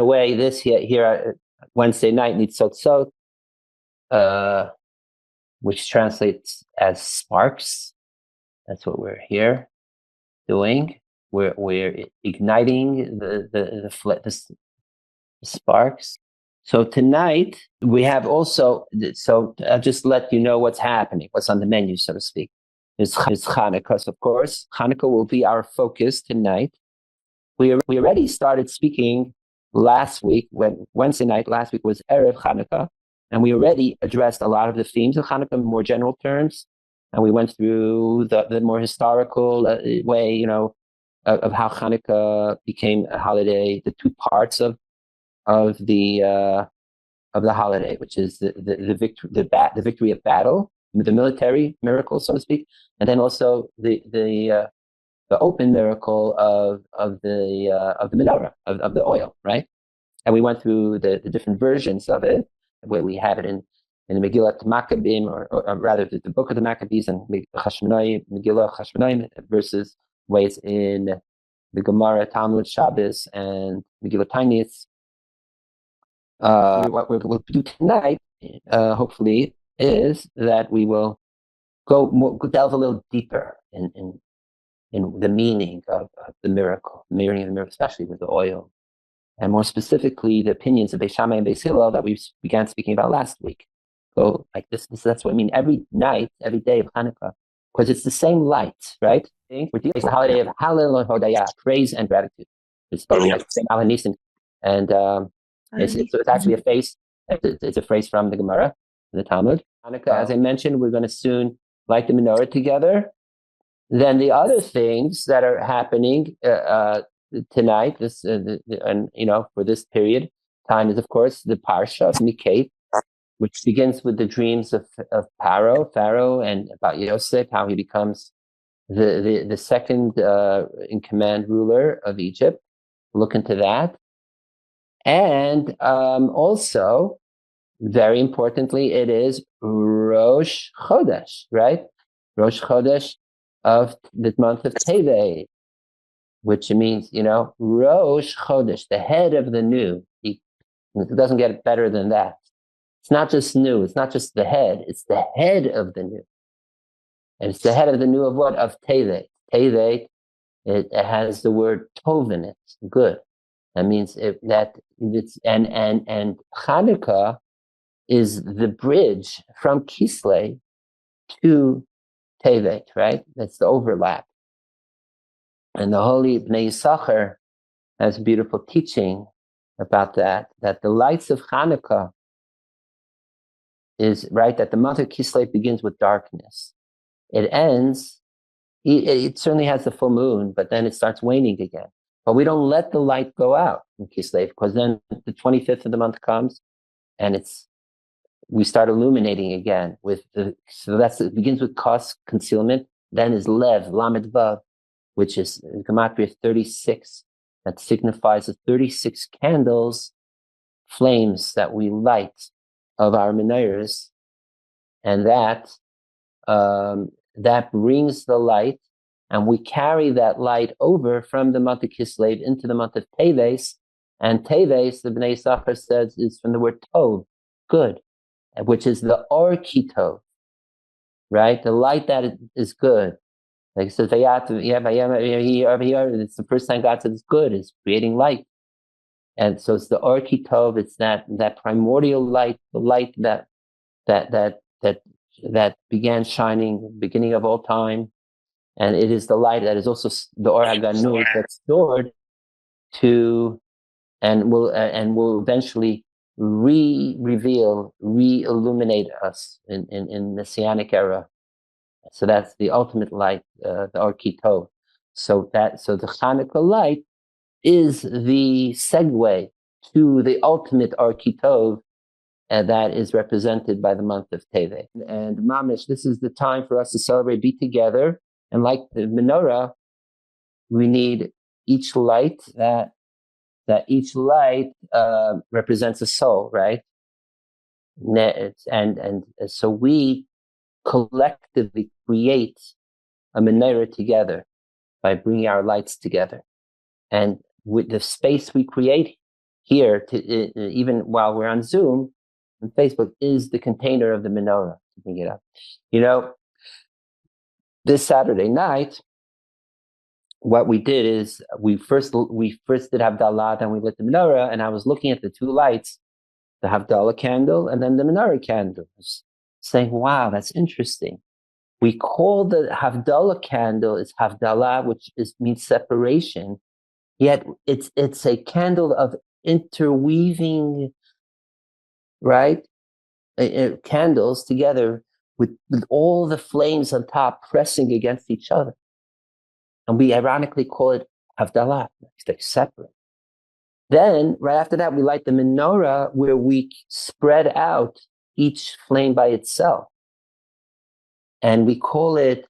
away, this here Wednesday night, Nitzotzot, which translates as sparks. That's what we're here doing. We're igniting the sparks. So tonight we have also. So I'll just let you know what's happening, what's on the menu, so to speak. There's Chanukah, of course. Hanukkah will be our focus tonight. We already started speaking last week, when Wednesday night last week was Erev Hanukkah, and we already addressed a lot of the themes of Hanukkah in more general terms, and we went through the more historical way, of how Hanukkah became a holiday, the two parts of the holiday, which is the victory of battle, the military miracle, so to speak, and then also the open miracle of the menorah, of the oil, right? And we went through the different versions of it, where we have it in the Megillah Maccabees, or rather the Book of the Maccabees and Megillah Chashmonaim, versus ways in the Gemara, Talmud, Shabbos, and Megillah Tainis. What we'll do tonight, hopefully, is that we will delve a little deeper in the meaning of the miracle, especially with the oil, and more specifically the opinions of Beis Shammai and Beis Hillel that we began speaking about last week. So, like this, that's what I mean. Every night, every day of Hanukkah, because it's the same light, right? We're dealing with the holiday of Hallel Hodaya, praise and gratitude. It's like the same Al-Nisim, and it's actually a phrase. It's a phrase from the Gemara, the Talmud. Hanukkah, as I mentioned, we're going to soon light the menorah together. Then the other things that are happening tonight, for this period time, is of course the Parshat Miketz, which begins with the dreams of Pharaoh, and about Yosef, how he becomes the second in command ruler of Egypt. Look into that. And also, very importantly, it is Rosh Chodesh, right? Rosh Chodesh of the month of Tevet, which means, Rosh Chodesh, the head of the new. It doesn't get better than that. It's not just new. It's not just the head. It's the head of the new. And it's the head of the new of what? Of Tevet. Tevet, it has the word tov in it, good. That means and Chanukah is the bridge from Kislev to Tevet, right? That's the overlap. And the holy Bnei Yisachar has a beautiful teaching about that the lights of Hanukkah is, right, that the month of Kislev begins with darkness. It ends, it certainly has the full moon, but then it starts waning again. But we don't let the light go out in Kislev, because then the 25th of the month comes, and we start illuminating again it begins with Kos, concealment, then is Lev, Lamed Vav, which is Gematria 36, that signifies the 36 candles, flames that we light of our menorahs, and that brings the light, and we carry that light over from the month of Kislev into the month of Teves, and Teves, the Bnei Yisachar says, is from the word Tov, good, which is the Ohr Tov, right? The light that is good. Like it says, it's the first time God said it's good, it's creating light. And so it's the Ohr Tov, it's that primordial light, the light that began shining, beginning of all time. And it is the light that is also the Ohr HaGanuz that's stored to, and will eventually re-reveal, re-illuminate us in Messianic era. So that's the ultimate light, the Ohr Tov. So the Chanukah light is the segue to the ultimate Ohr Tov, and that is represented by the month of Tevet. And Mamish, this is the time for us to celebrate, be together, and like the menorah, we need each light that each light represents a soul, right? And so we collectively create a menorah together by bringing our lights together. And with the space we create here, even while we're on Zoom and Facebook, is the container of the menorah to bring it up. This Saturday night, what we did is we first did Havdalah, then we lit the menorah, and I was looking at the two lights, the Havdalah candle and then the menorah candle, saying, wow, that's interesting. We call the Havdalah candle is Havdalah, which means separation, yet it's a candle of interweaving, right? Candles together with all the flames on top pressing against each other. And we ironically call it Havdalah, it's like separate. Then, right after that, we light the menorah where we spread out each flame by itself. And we call it,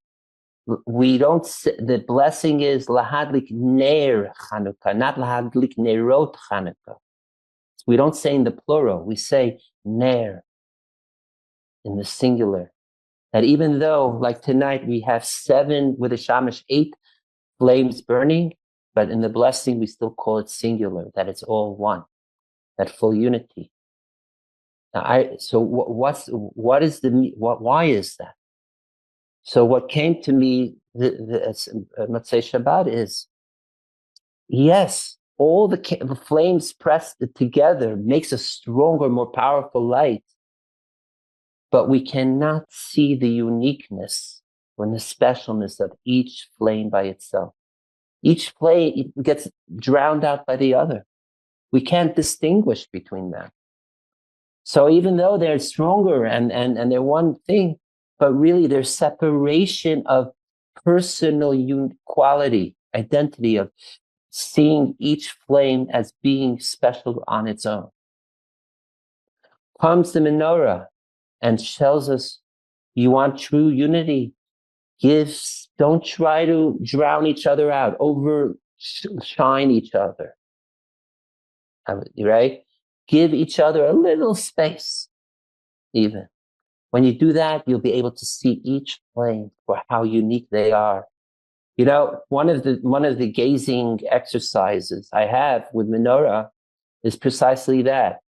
the blessing is Lahadlik Ner Chanukah, not Lahadlik Nerot Chanukah. We don't say in the plural, we say Ner in the singular. That even though, like tonight, we have 7 with a shamash, 8 flames burning, but in the blessing, we still call it singular, that it's all one, that full unity. Now, why is that? So what came to me, Motzei Shabbat, is, yes, all the flames pressed together makes a stronger, more powerful light, but we cannot see the uniqueness and the specialness of each flame by itself. Each flame gets drowned out by the other. We can't distinguish between them. So even though they're stronger and they're one thing, but really there's separation of personal quality, identity, of seeing each flame as being special on its own. Comes the menorah and tells us, you want true unity? Don't try to drown each other out, overshine each other, right? Give each other a little space, even. When you do that, you'll be able to see each flame for how unique they are. One of the gazing exercises I have with menorah is precisely that,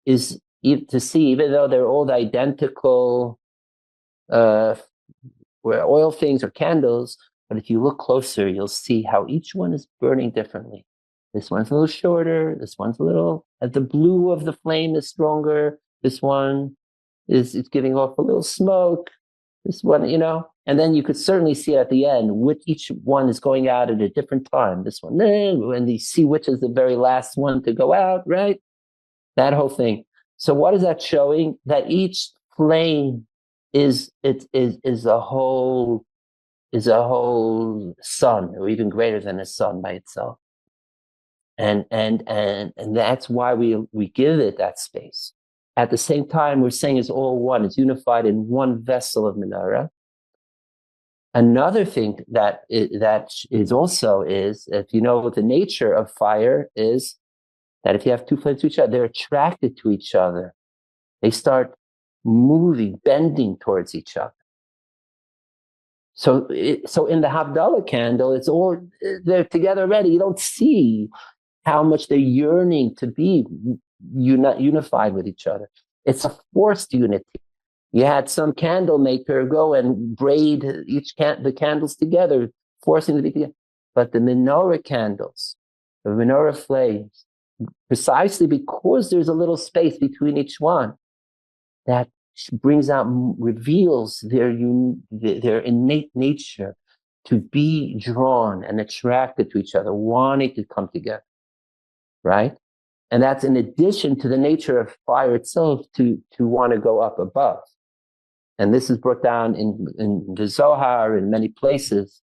is to see, even though they're all identical oil things or candles, but if you look closer, you'll see how each one is burning differently. This one's a little shorter, this one's the blue of the flame is stronger, this one is giving off a little smoke, this one, and then you could certainly see at the end which each one is going out at a different time. This one, and you see which is the very last one to go out, right? That whole thing. So what is that showing? That each flame is a whole sun, or even greater than a sun by itself. And that's why we give it that space. At the same time, we're saying it's all one, it's unified in one vessel of menorah. Another thing that is also, if you know what the nature of fire is, that if you have two flames to each other, they're attracted to each other. They start moving, bending towards each other. So in the Havdalah candle, they're together already. You don't see how much they're yearning to be unified with each other. It's a forced unity. You had some candle maker go and braid the candles together, forcing them to be together. But the menorah candles, the menorah flames, precisely because there's a little space between each one, that reveals their innate nature to be drawn and attracted to each other, wanting to come together, right? And that's in addition to the nature of fire itself to want to go up above. And this is brought down in the Zohar in many places,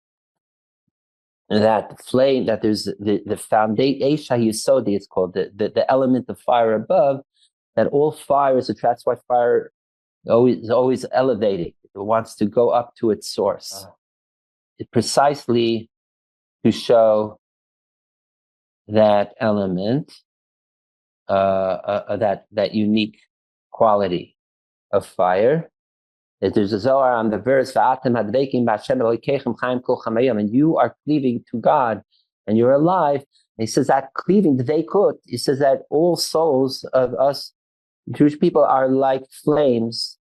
that flame, that there's the foundation, Aish Yisodi, it's called, the element of fire above, that all fires, that's why fire is always elevating. It wants to go up to its source. It precisely to show that element, that unique quality of fire. There's a Zohar on the verse, and you are cleaving to God, and you're alive, He says that cleaving, the Veikut, he says that all souls of us Jewish people are like flames,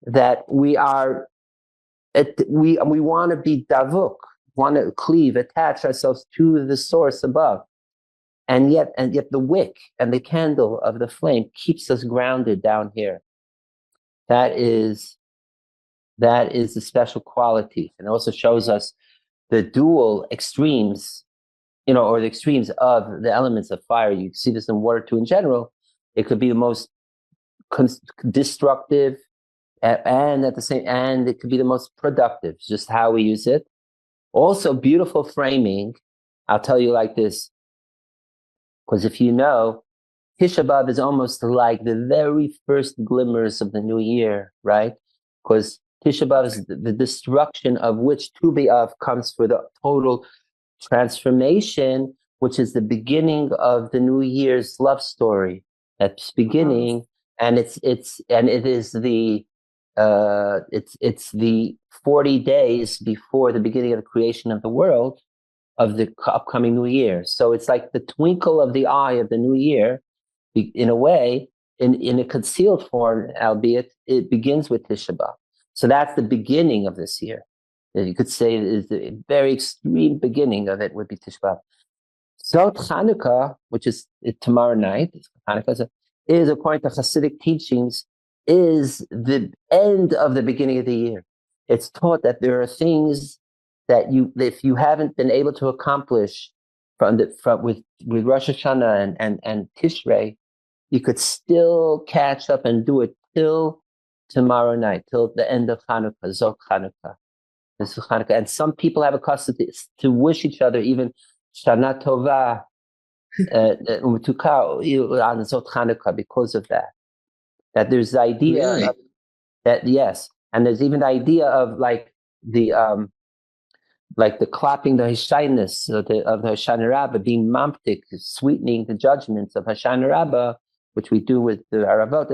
that we want to be davuk, want to cleave, attach ourselves to the source above. And yet the wick and the candle of the flame keeps us grounded down here. That is the special quality. And it also shows us the dual extremes, or the extremes of the elements of fire. You see this in water too in general. It could be the most destructive and at the same, and it could be the most productive, just how we use it. Also beautiful framing. I'll tell you like this, because if you know, Tisha B'Av is almost like the very first glimmers of the new year, right? Because Tisha B'Av is the destruction of which Tu B'Av comes for the total transformation, which is the beginning of the new year's love story. That's beginning, and it is the 40 days before the beginning of the creation of the world of the upcoming new year. So it's like the twinkle of the eye of the new year, in a way, in a concealed form, albeit it begins with Tisha B'Av. So that's the beginning of this year. You could say is the very extreme beginning of it would be Tisha B'Av. So Chanukah, which is tomorrow night, Hanukkah is according to Hasidic teachings, is the end of the beginning of the year. It's taught that there are things that if you haven't been able to accomplish with Rosh Hashanah and Tishrei, you could still catch up and do it till tomorrow night, till the end of Hanukkah, Zot Chanukah. This is Hanukkah. And some people have a custom to wish each other even Shana Tova, on Zot Chanukah, because of that. That there's the idea of that, yes. And there's even the idea of like the clapping the Hishyness of the Hoshana Rabbah, being mamtik, sweetening the judgments of Hoshana Rabbah, which we do with the Aravot.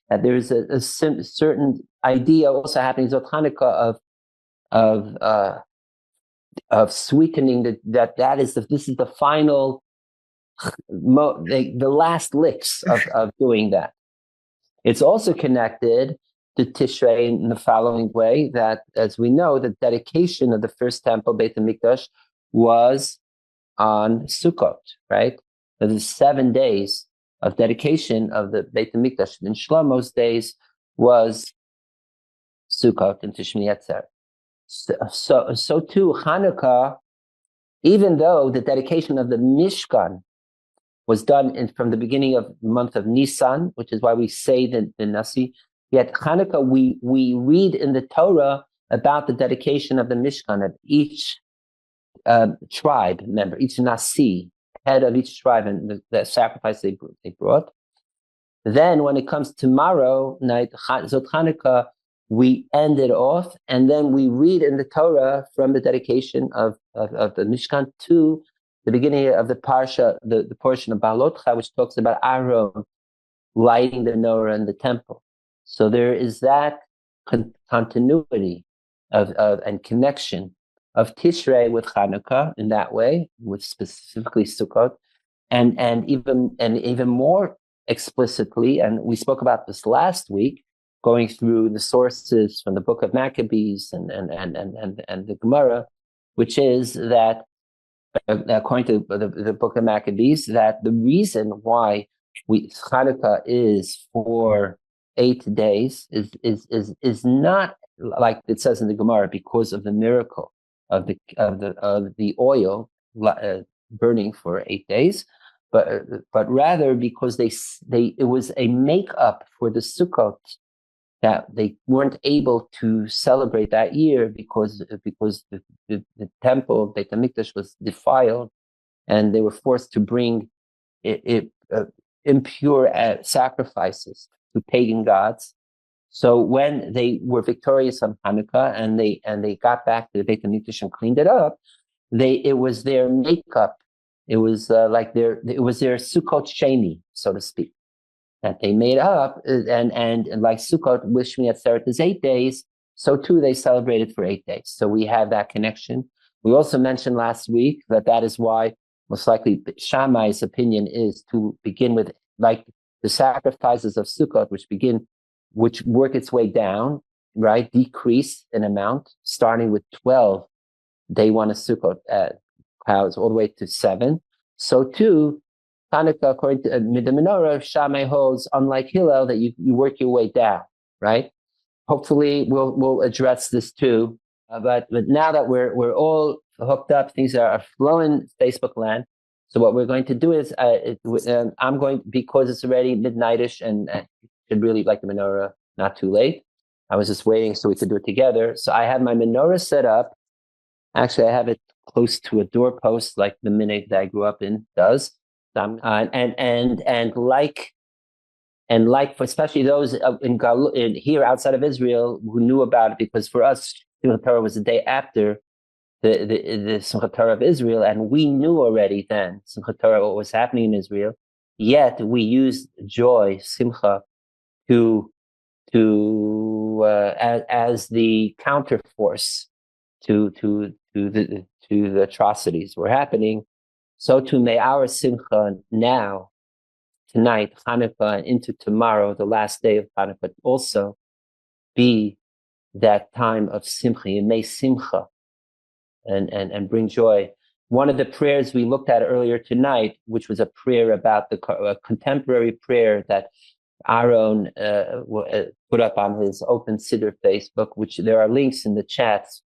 And there's a certain idea also happening in Zot Chanukah of sweetening this is the final, the last licks of doing that. It's also connected to Tishrei in the following way, that, as we know, the dedication of the first temple, Beit HaMikdash, was on Sukkot, right? The 7 days of dedication of the Beit HaMikdash in Shlomo's days was Sukkot and Tishmini Etzer. So too, Hanukkah, even though the dedication of the Mishkan was done from the beginning of the month of Nisan, which is why we say the Nasi, yet Hanukkah, we read in the Torah about the dedication of the Mishkan, of each tribe member, each Nasi, head of each tribe, and the sacrifice they brought. Then when it comes tomorrow night, Zot Hanukkah, we end it off, and then we read in the Torah from the dedication of the Mishkan to the beginning of the Parsha, the portion of Balotcha, which talks about Aaron lighting the Menorah in the temple. So there is that continuity and connection of Tishrei with Chanukah in that way, with specifically Sukkot, and even more explicitly, and we spoke about this last week, going through the sources from the Book of Maccabees and the Gemara, which is that, according to the Book of Maccabees, that the reason why Hanukkah is for 8 days is not like it says in the Gemara because of the miracle of the oil burning for 8 days, but rather because it was a makeup for the Sukkot that they weren't able to celebrate that year because the temple, Beit HaMikdash, was defiled, and they were forced to bring impure sacrifices to pagan gods. So when they were victorious on Hanukkah and they got back to the Beit HaMikdash and cleaned it up, it was their makeup. It was their Sukkot Sheni, so to speak, that they made up, and like Sukkot, which Shmini Atzeret is 8 days, so too they celebrated for 8 days. So we have that connection. We also mentioned last week that is why most likely Shammai's opinion is to begin with, like the sacrifices of Sukkot, which work its way down, right? Decrease in amount, starting with 12 day one of Sukkot cows all the way to 7. So too, Hanukkah, according to the Menorah, Shammai holds, unlike Hillel, that you work your way down, right? Hopefully, we'll address this too. But now that we're all hooked up, things are flowing Facebook land. So what we're going to do is, I'm going, because it's already midnightish and should really like the menorah, not too late. I was just waiting so we could do it together. So I have my menorah set up. Actually, I have it close to a doorpost, like the minute that I grew up in does. And like for especially those in here outside of Israel who knew about it, because for us, Simchat Torah was the day after the Simchat Torah of Israel, and we knew already then Simchat Torah, what was happening in Israel. Yet we used joy, simcha, as the counterforce to the atrocities were happening. So too may our simcha now, tonight, Hanukkah, and into tomorrow, the last day of Hanukkah, also be that time of simcha. You may simcha and bring joy. One of the prayers we looked at earlier tonight, which was a prayer about a contemporary prayer that Aaron put up on his Open Siddur Facebook, which there are links in the chats.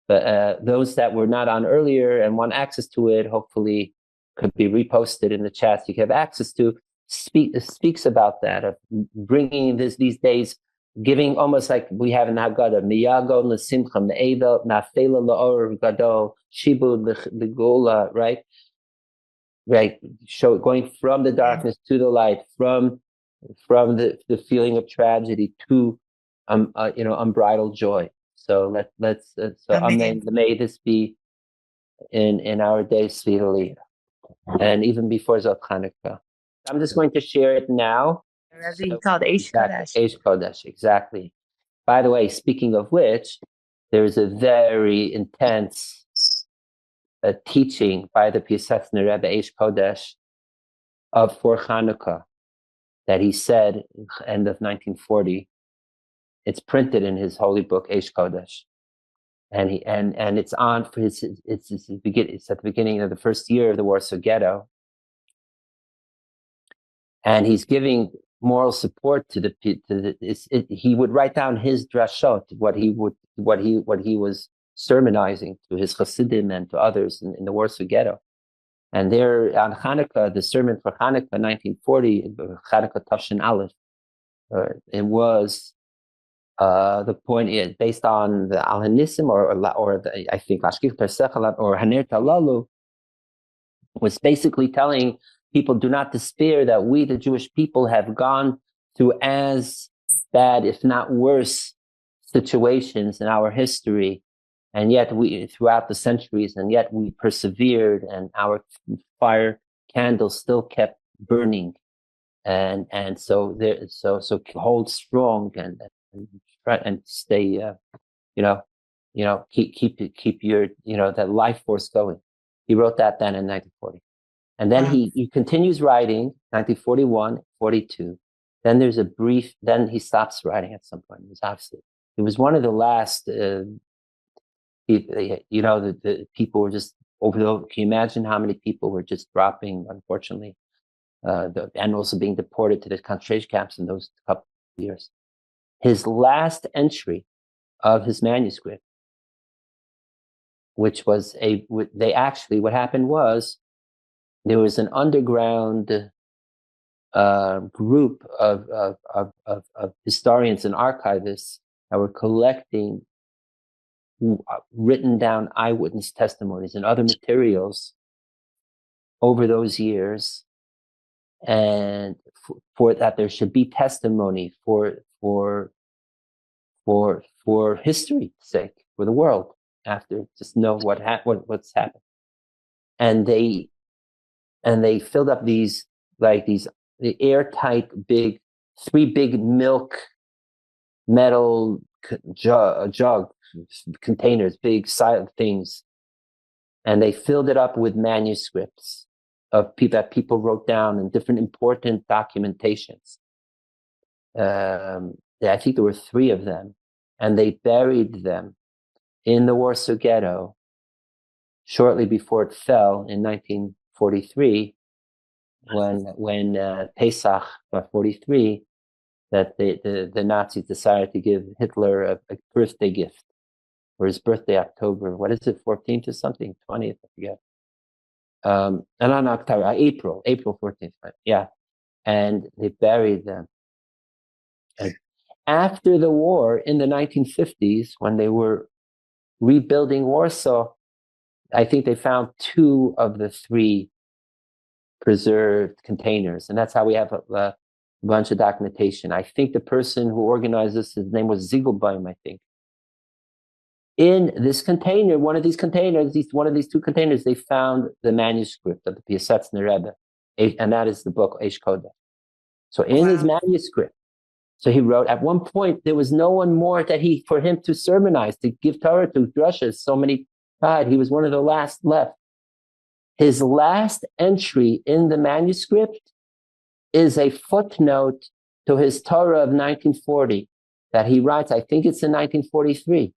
But those that were not on earlier and want access to it, hopefully could be reposted in the chats you can have access to. Speaks about that, of bringing these days, giving almost like we have in Haggadah, miyago l'simcha, me'evel nafela la'or gadol, shibud l'gola, right? Right, going from the darkness to the light, from the feeling of tragedy to unbridled joy. So let's amen. May this be in our days speedily, and even before Zot Chanukah. I'm just going to share it now. Called Aish Kodesh. Aish Kodesh, exactly. By the way, speaking of which, there's a very intense teaching by the Piaseczna Rebbe Aish Kodesh for Chanukah that he said end of 1940. It's printed in his holy book Aish Kodesh, and it's on for it's at the beginning of the first year of the Warsaw Ghetto. And he's giving moral support to he would write down his drashot, what he was sermonizing to his Hasidim and to others in the Warsaw Ghetto. And there on Hanukkah, the sermon for Hanukkah 1940, Hanukkah Tafshin Aleph, it was the point is based on the Al Hanisim or I think Lashkich Persech or Haneirot Halalu, was basically telling people, do not despair that we, the Jewish people, have gone through as bad, if not worse, situations in our history. And yet we, throughout the centuries, and yet we persevered, and our fire candles still kept burning. And so hold strong and try and stay, keep your, that life force going. He wrote that then in 1940. And then he continues writing, 1941, 42. Then there's a brief, then he stops writing at some point. It was one of the last, the people were just can you imagine how many people were just dropping, unfortunately, and also being deported to the concentration camps in those couple of years. His last entry of his manuscript, which was what happened was, there was an underground group of historians and archivists that were collecting written down eyewitness testimonies and other materials over those years, and for that there should be testimony for history's sake, for the world after, just know what's happened. And they filled up these airtight three big milk metal jug containers, big silent things, and they filled it up with manuscripts of people that people wrote down and different important documentations. I think there were 3 of them, and they buried them in the Warsaw Ghetto shortly before it fell in 1943, when Pesach 43, that the Nazis decided to give Hitler a birthday gift, or his birthday, October, what is it, 14th or something, 20th, I forget. And on October, April 14th, right? Yeah. And they buried them. And after the war in the 1950s, when they were rebuilding Warsaw, I think they found 2 of the 3 preserved containers. And that's how we have a bunch of documentation. I think the person who organized this, his name was Ziegelbaum, I think. In this container, one of these 2 containers, they found the manuscript of the Piaseczna Rebbe, and that is the book Aish Kodesh. So in his manuscript, so he wrote, at one point, there was no one more for him to sermonize, to give Torah to drushes. So many died. He was one of the last left. His last entry in the manuscript is a footnote to his Torah of 1940 that he writes, I think it's in 1943,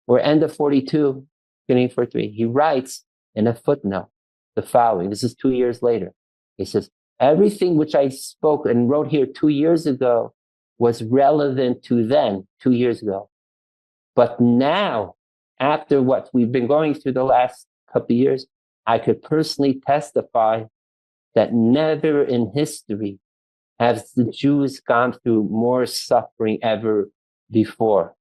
or end of 42, beginning of 43. He writes in a footnote the following. This is 2 years later. He says, everything which I spoke and wrote here 2 years ago was relevant to then, 2 years ago. But now, after what we've been going through the last couple of years, I could personally testify that never in history have the Jews gone through more suffering ever before.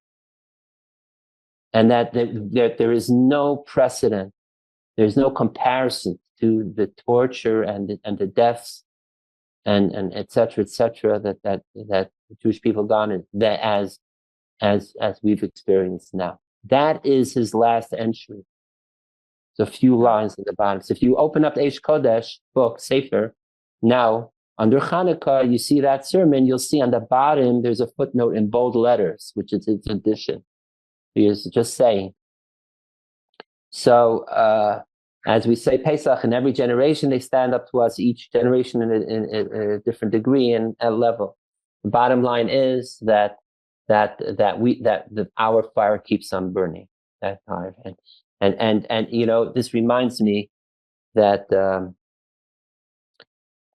And that there is no precedent, there's no comparison to the torture and the deaths and et cetera, that the Jewish people gone in, that as we've experienced now. That is his last entry. It's a few lines at the bottom. So if you open up the Aish Kodesh book, Sefer, now under Chanukah, you see that sermon, you'll see on the bottom, there's a footnote in bold letters, which is its addition. He is just saying. So, as we say Pesach, in every generation, they stand up to us, each generation in a different degree and level. The bottom line is that our fire keeps on burning. That fire. And you know, this reminds me that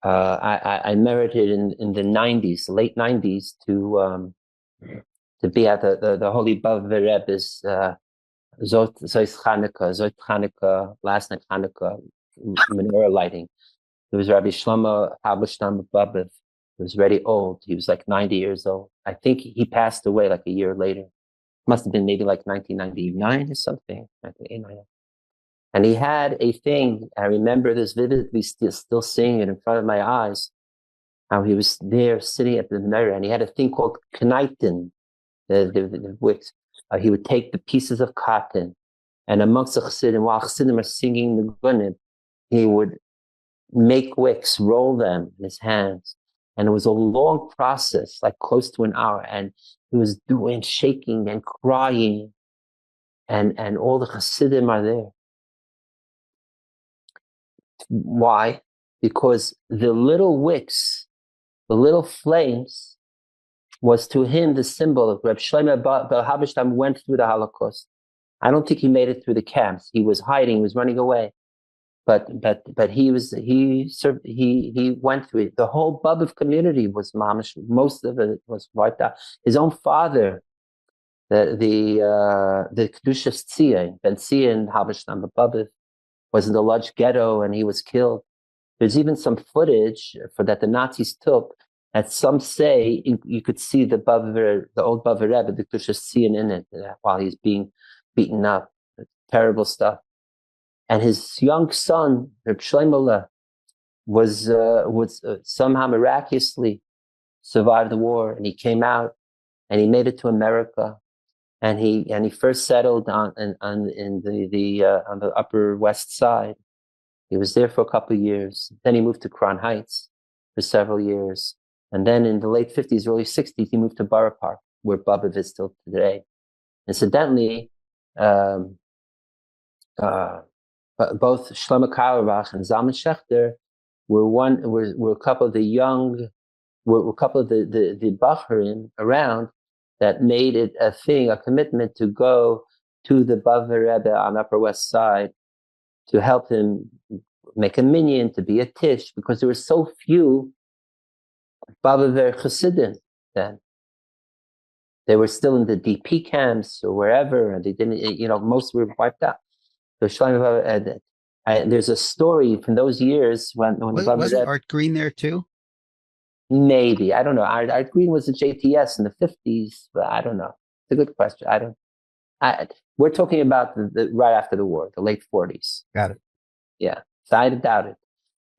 I merited in the 90s, late 90s, to be at the Holy Bobov Rebbe's Zot Chanukah, last night Hanukkah, Menorah lighting. There was Rabbi Shlomo Halberstam Bobov. He was very old. He was like 90 years old. I think he passed away like a year later. Must have been maybe like 1999 or something. 1989. And he had a thing, I remember this vividly, still seeing it in front of my eyes, how he was there sitting at the Menorah, and he had a thing called knighten, the wicks. He would take the pieces of cotton, and amongst the Chassidim, while Chassidim are singing the Gunim, he would make wicks, roll them in his hands. And it was a long process, like close to an hour. And he was doing, shaking and crying. And all the Chassidim are there. Why? Because the little wicks, the little flames, was to him the symbol of Reb Shlomo Halberstam went through the Holocaust. I don't think he made it through the camps. He was hiding, he was running away. But he went through it. The whole Bobov community was mamish. Most of it was wiped out. His own father, the Kedushas Tzia, Ben Tzia Halberstam Bobov, was in the Lodz ghetto and he was killed. There's even some footage that the Nazis took that some say you could see the old Bobov Rebbe, the Kedushas Tzia in it while he's being beaten up. Terrible stuff. And his young son, Reb Shlomo, was somehow miraculously survived the war, and he came out, and he made it to America, and he first settled on the Upper West Side. He was there for a couple of years. Then he moved to Crown Heights for several years, and then in the late 50s, early 60s, he moved to Borough Park, where Bobov is still today. Incidentally, both Shlomo Carlebach and Zalman Schachter were a couple of the Bachurim around that made it a commitment to go to the Bobov Rebbe on Upper West Side to help him make a minyan, to be a tish, because there were so few Bobov Hasidim then. They were still in the DP camps or wherever, and they didn't, most were wiped out. So Shlomo, there's a story from those years when wasn't Art Green there too? Maybe, I don't know. Art Green was at JTS in the 50s, but I don't know. It's a good question. We're talking about the right after the war, the late 40s. Got it. Yeah, so I doubt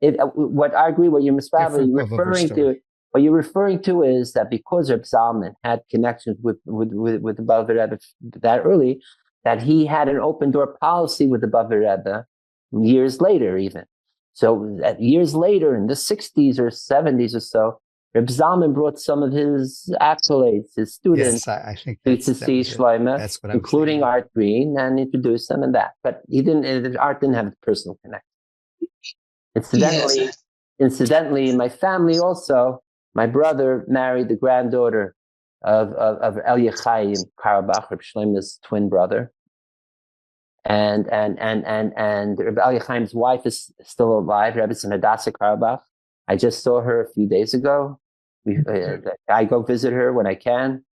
it. What I agree, what you're probably referring to. What you're referring to is that because Reb Zalman had connections with the Bobov Rebbe that early, that he had an open door policy with the Bobov Rebbe years later, even. So years later, in the 60s or 70s or so, Reb Zalman brought some of his accolades, his students, I think to see Shlomo, including Art Green, and introduced them in that. But Art didn't have a personal connection. Incidentally, in my family also, my brother married the granddaughter of Elia Chaim Carlebach, Reb Shlomo's twin brother. And Reb Elia Chaim's wife is still alive, Rebbe Hadassah Carlebach. I just saw her a few days ago. I go visit her when I can.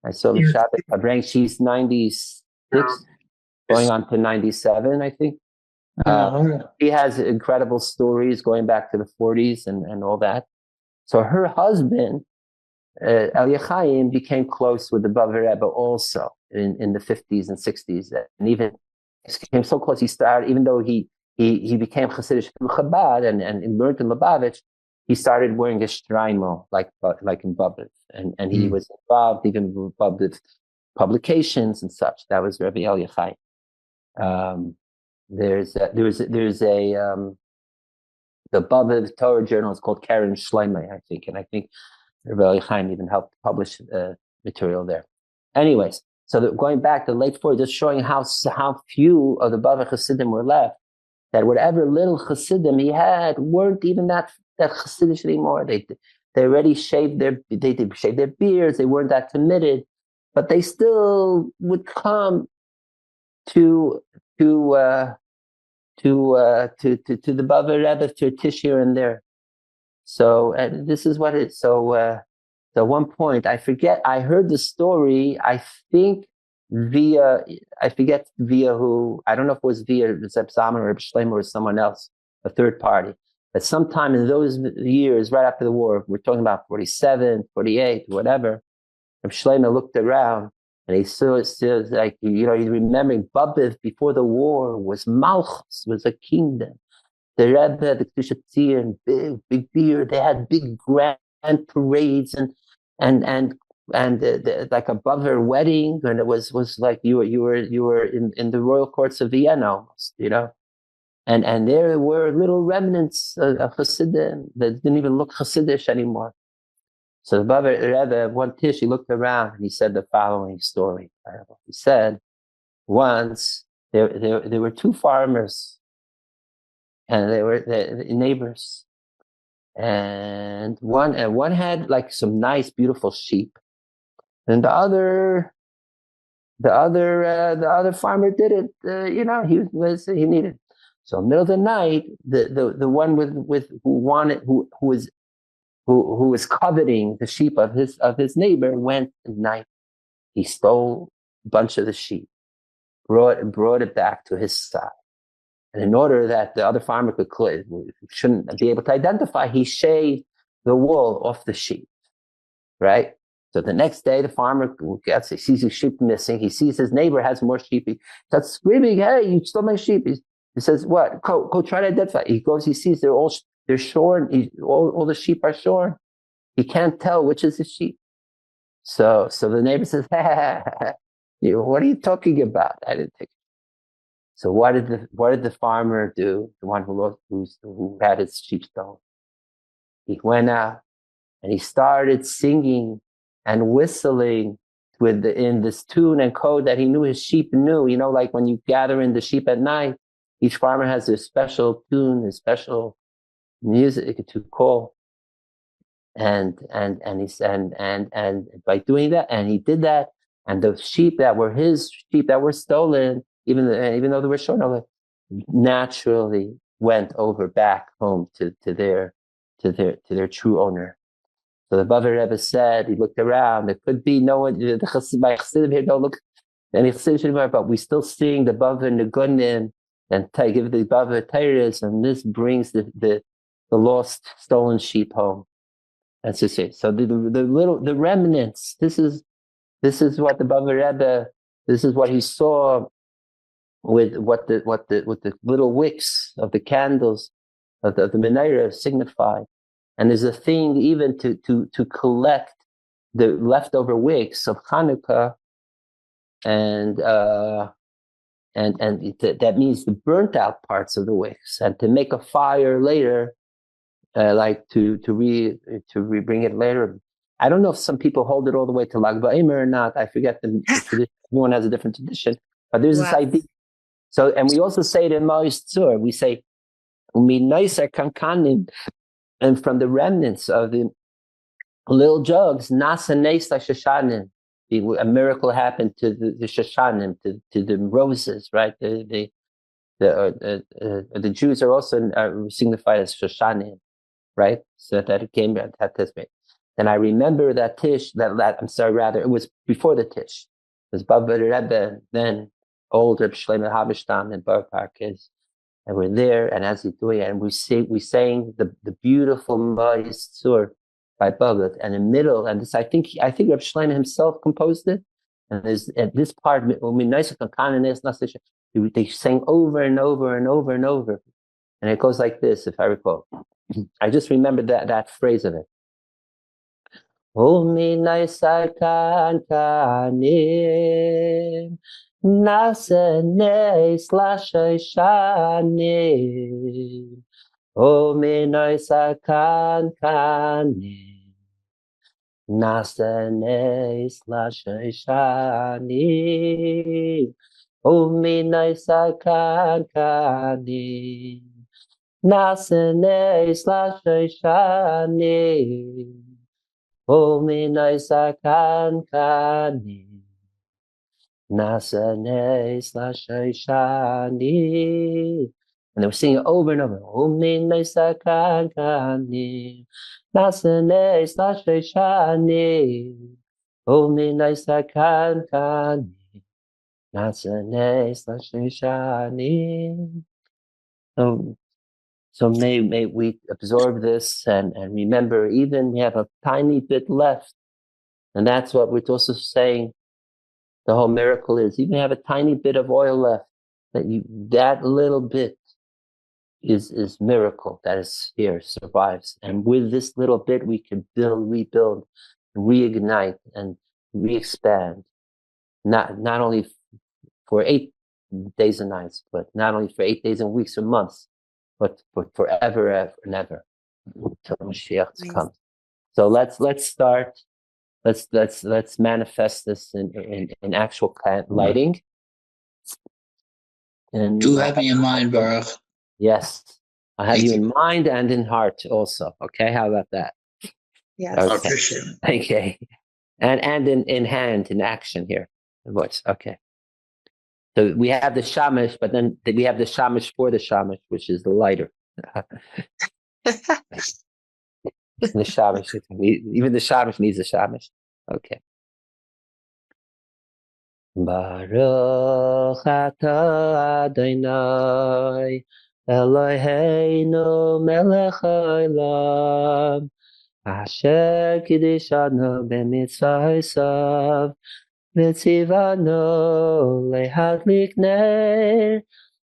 I saw the Shabbat. She's 96, going on to 97, I think. She has incredible stories going back to the 40s and all that. So her husband, Elia Chaim, became close with the Bobov Rebbe also in the 50s and 60s, and even became so close. He started, even though he became Hasidic through Chabad and learned in Lubavitch, he started wearing a shtreimel like in Bobov, and he was involved even with Bobov publications and such. That was Rabbi Elia Chaim. There's the Bobov Torah journal is called Karen Shleimah, I think, and I think Rabbi Elia Chaim even helped publish material there. Anyways, so going back to the late 40s, just showing how few of the Bobov Hasidim were left, that whatever little Hasidim he had weren't even that Hasidic anymore. They already shaved their beards. They weren't that committed, but they still would come to the Bobov Rebbe to a tish here and there. So this is what it. So at one point, I heard the story. I forget via who. I don't know if it was via Reb Zalman or Reb Shlomo or someone else, a third party. But sometime in those years, right after the war, we're talking about 47, 48, whatever. Reb Shlomo looked around. And he saw like, he's remembering Bobov before the war was Malchus, was a kingdom. The Rebbe, the Kedusha Tzir, big beard. They had big grand parades and like a Bobov wedding, and it was like you were in the royal courts of Vienna almost, And there were little remnants of Hasidim that didn't even look Hasidish anymore. So the Bobov Rebbe, one tish, he looked around and he said the following story. He said, once there were two farmers, and they were neighbors, and one had like some nice, beautiful sheep, and the other farmer didn't. He needed. So in the middle of the night, the one who was coveting the sheep of his neighbor went at night. He stole a bunch of the sheep, brought it back to his side. And in order that the other farmer shouldn't be able to identify, he shaved the wool off the sheep, right? So the next day, the farmer he sees his sheep missing. He sees his neighbor has more sheep. He starts screaming, "Hey, you stole my sheep!" He says, "What? Go try to identify." He goes, he sees they're shorn. All the sheep are shorn. He can't tell which is the sheep. So the neighbor says, "What are you talking about? I didn't take it." So what did the farmer do? The one who had his sheep stolen. He went out and he started singing and whistling in this tune and code that he knew his sheep knew. Like when you gather in the sheep at night, Each farmer has their special tune, their special music to call. And by doing that, and he did that, and the sheep that were his sheep that were stolen, even though they were stolen, naturally went over back home to their true owner. So the Bobov Rebbe said, he looked around, there could be no one, the Chassidim here don't look any Chassidim anymore, but we still seeing the Bobov Negunim and give the Bobov Teiris, and this brings the lost, stolen sheep home. That's to say. So the remnants, this is what the Bobov Rebbe, this is what he saw with what the little wicks of the candles of the Menorah signify. And there's a thing even to collect the leftover wicks of Hanukkah, and that means the burnt out parts of the wicks, and to make a fire later, like to bring it later. I don't know if some people hold it all the way to Lag BaOmer or not. I forget the tradition. Everyone has a different tradition, but there's this idea. So, and we also say it in Ma'is Tzur. We say Minaisa Kankanim, and from the remnants of the little jugs, Nasa Neisa Shoshanim. A miracle happened to the Shoshanim, to the roses, right? The Jews are also signified as Shoshanim, right? So that it came at this way. And I remember that Tish, it was before the Tish. It was Bobov Rebbe, then old Reb Shlomo Habishtam and Bar Parkes, and we're there, and as he's doing it, and we sang the beautiful Ma'is Tzur by Bobov, and in the middle, and this I think Reb Shlomo himself composed it, and there's at this part, they sang over and over and over and over, and it goes like this, if I recall. I just remember that phrase of it. Nasenes lashayshanim, o minoisa kankanim. Nasenes lashayshanim, o minoisa kankanim. Nasenes lashayshanim, o minoisa kankanim. Nasanes Lashaishani. And they were singing it over and over. Umin Naisakani. Nasanes Lashaishani. Umin Naisakani. Nasanes Lashaishani. So may we absorb this and remember, even we have a tiny bit left. And that's what we're also saying. The whole miracle is, even have a tiny bit of oil left, that little bit is miracle that is here, survives. And with this little bit, we can rebuild, reignite, and re-expand. Not only for 8 days and nights, but not only for 8 days and weeks or months, but for forever, ever, and ever, until Mashiach comes. So let's start. Let's manifest this in actual lighting. And do have me in mind, Baruch. Yes, I have you in mind and in heart also. Okay, how about that? Yes. Okay. I appreciate it. Okay, and in hand, in action here. What's okay? So we have the shamash, but then we have the shamash for the shamash, which is the lighter. The shamash, even the shamash needs a shamash. Okay. Baruch atah Adonai Eloheinu melech haolam asher kiddushanu b'mitzvosav v'tzivanu lehadlik ner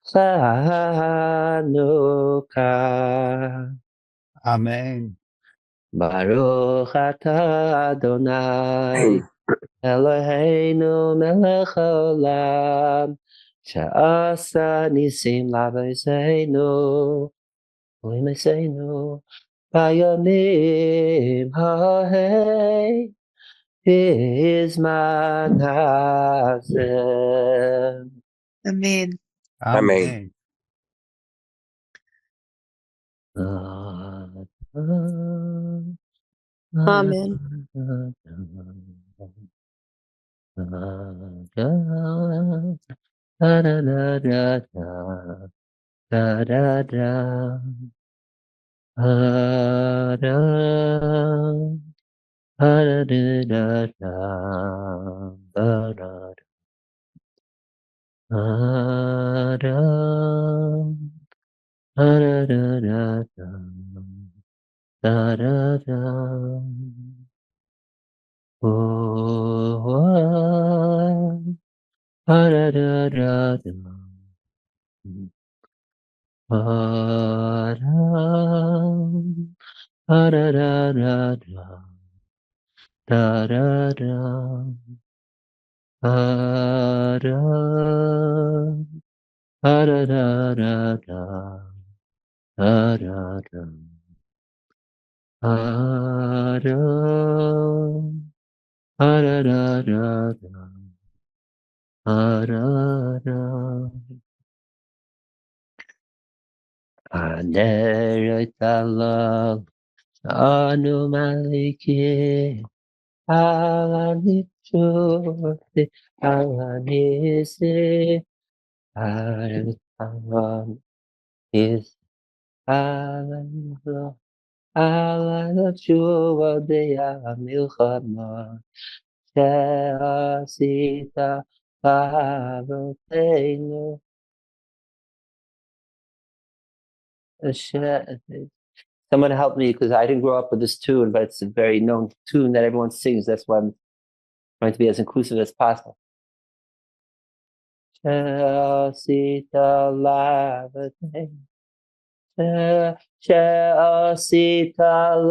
Chanukah. Amen. Baruch atah Adonai Eloheinu melech haolam she'asa nisim l'avoseinu u'lemeseinu b'yomim ha'eh b'zman hazeh. Amen. Amen. Amen. Haneirot Halalu anu maliki alanichute alanisi alan is alanlo alanachuva deya milchama she'asita avoteinu Someone help me because I didn't grow up with this tune, but it's a very known tune that everyone sings. That's why I'm trying to be as inclusive as possible. She'asita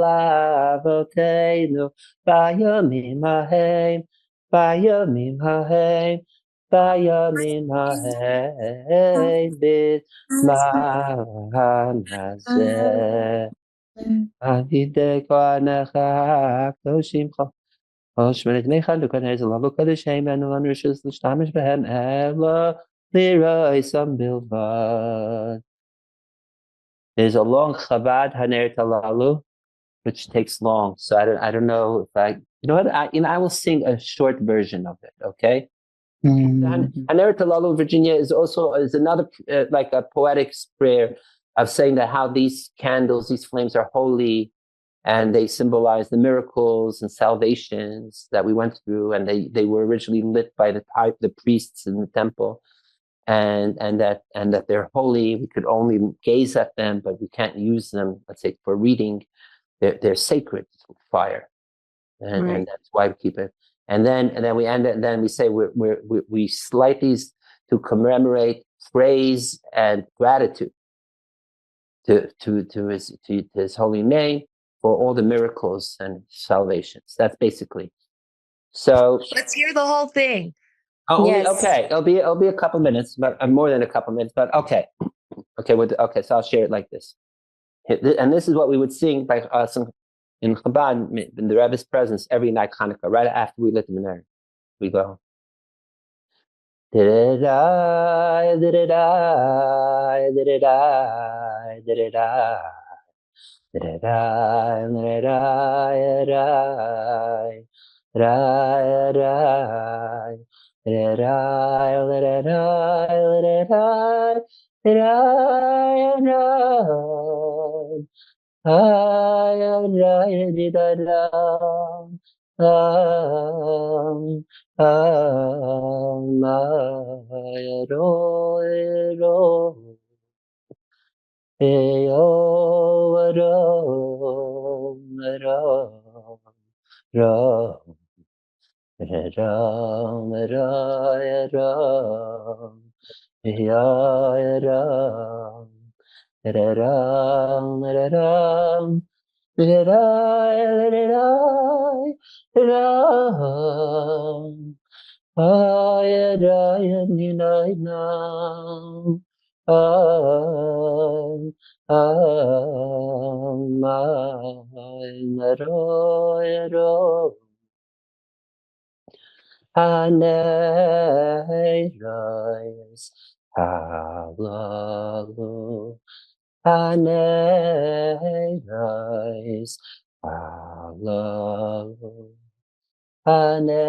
lavoteinu bayomim hahem, bayomim hahem, bayomim hahem b'zman hazeh. Avidei kohanecha k'oshimcha. Shmonet Chanukah is a love of Kodesh and on Rishus l'shtamish behem ela liroisam bilvad. There's a long Chabad Haneirot Halalu, which takes long. So I don't know if I I will sing a short version of it. Okay. Haneirot Halalu, Virginia, is another like a poetic prayer of saying that how these candles, these flames are holy, and they symbolize the miracles and salvations that we went through, and they were originally lit by the priests in the temple, and that they're holy. We could only gaze at them, but we can't use them, let's say, for reading. They're sacred fire, and that's why we keep it. And then we end it, and then we say we light these to commemorate praise and gratitude to his holy name for all the miracles and salvations. That's basically. So let's hear the whole thing. Yes. Okay. It'll be a couple minutes, but more than a couple minutes. But okay. So I'll share it like this. And this is what we would sing by us in Chabad, in the Rebbe's presence every night Hanukkah, right after we lit the Menorah. We go. Did-it-I, did-it-I, did-it-I, did-it-I. Rai, rai, rai, rai, rai, rai, Haneirot Halalu Haneirot Halalu, Haneirot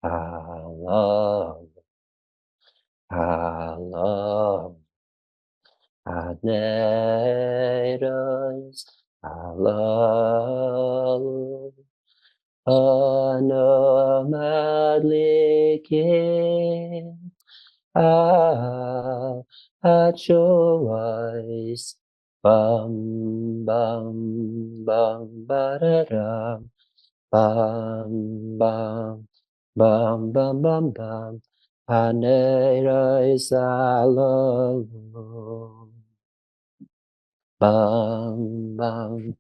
Halalu, Halalu, Haneirot Halalu. Ano madlikin at choice bam bam bam bararam bam bam bam bam bam bam Haneirot Halalu bam bam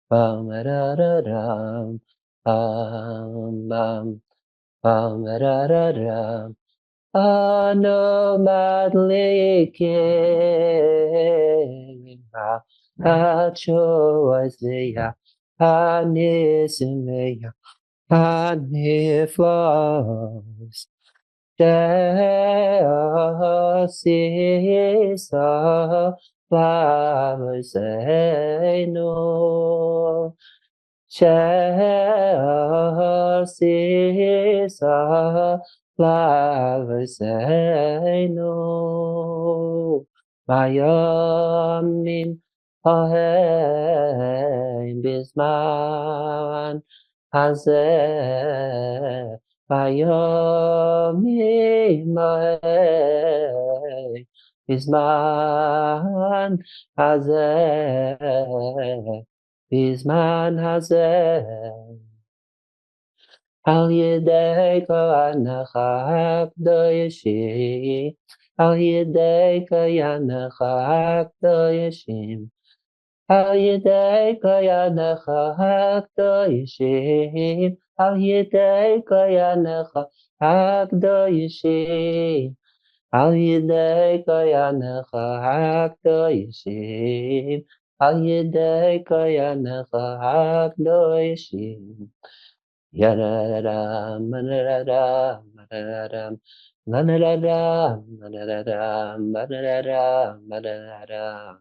bam bararam bam bam bam bararam Ano madlikin ha-choiseya ha-nisimeya ha-niflos She'asisa V'ameseinu She'asisa V'ameseinu Vayamim Hahem Bizman Hazeh Vayomim Hahem Bizman Hazeh Bizman Hazeh Al Yedei Kohanecha Hakdoshim Al Yedei Kohanecha Hakdoshim Al Yedei Kohanecha Hakdoshim Al Yedei Kohanecha Hakdoshim Al Yedei Kohanecha Hakdoshim Al Yedei Kohanecha Hakdoshim Yararam, manararam, manararam, manararam, manararam, manararam, manararam.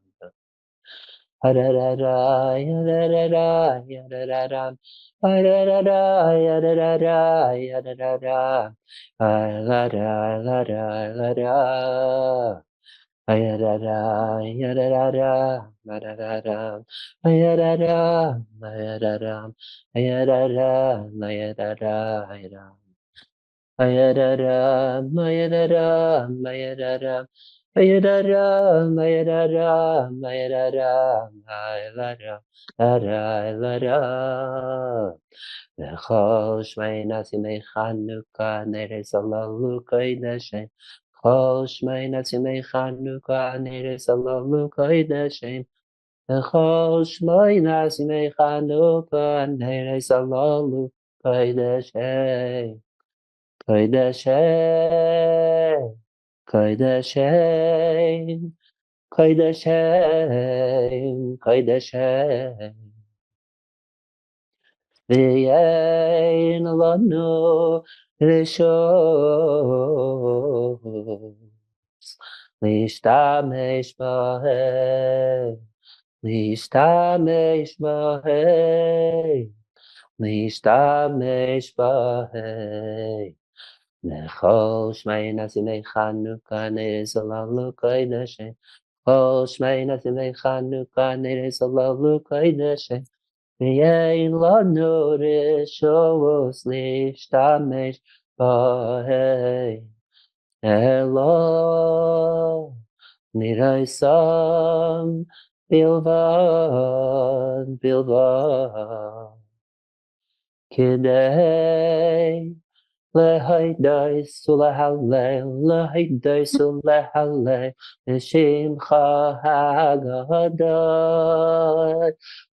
Hararara, yararara, yarararam, hararara, yararara, yararara, halara, lara, lara. Ayarara, yararara, mararara, ayarara, ayarara, ayarara, ayarara, ayarara, ayarara, ayarara, ayarara, ayarara, ayarara, ayarara, ayarara. V'chol shmei nasimei Chanukah neres alalu koydeshem. Chol shmei nasimei Chanukah neres alalu koydeshem. V'chol shmei nasimei Chanukah neres alalu koydeshem. Koydeshem, koydeshem, koydeshem, koydeshem. V'yein lanu rishos l'ishtamesh b'hem, l'ishtamesh b'hem, l'ishtamesh b'hem. Nechol shmei nasimei Chanukah neres alalu koydeshem. Chol shmei nasimei Chanukah neres alalu koydeshem. V'yein lanu rishos l'ishtamesh b'hem. Elo niraisam bilvad, bilvad. Kidei lehaydai sulahale, lehaydai sulahale, l'shimcha hagadai.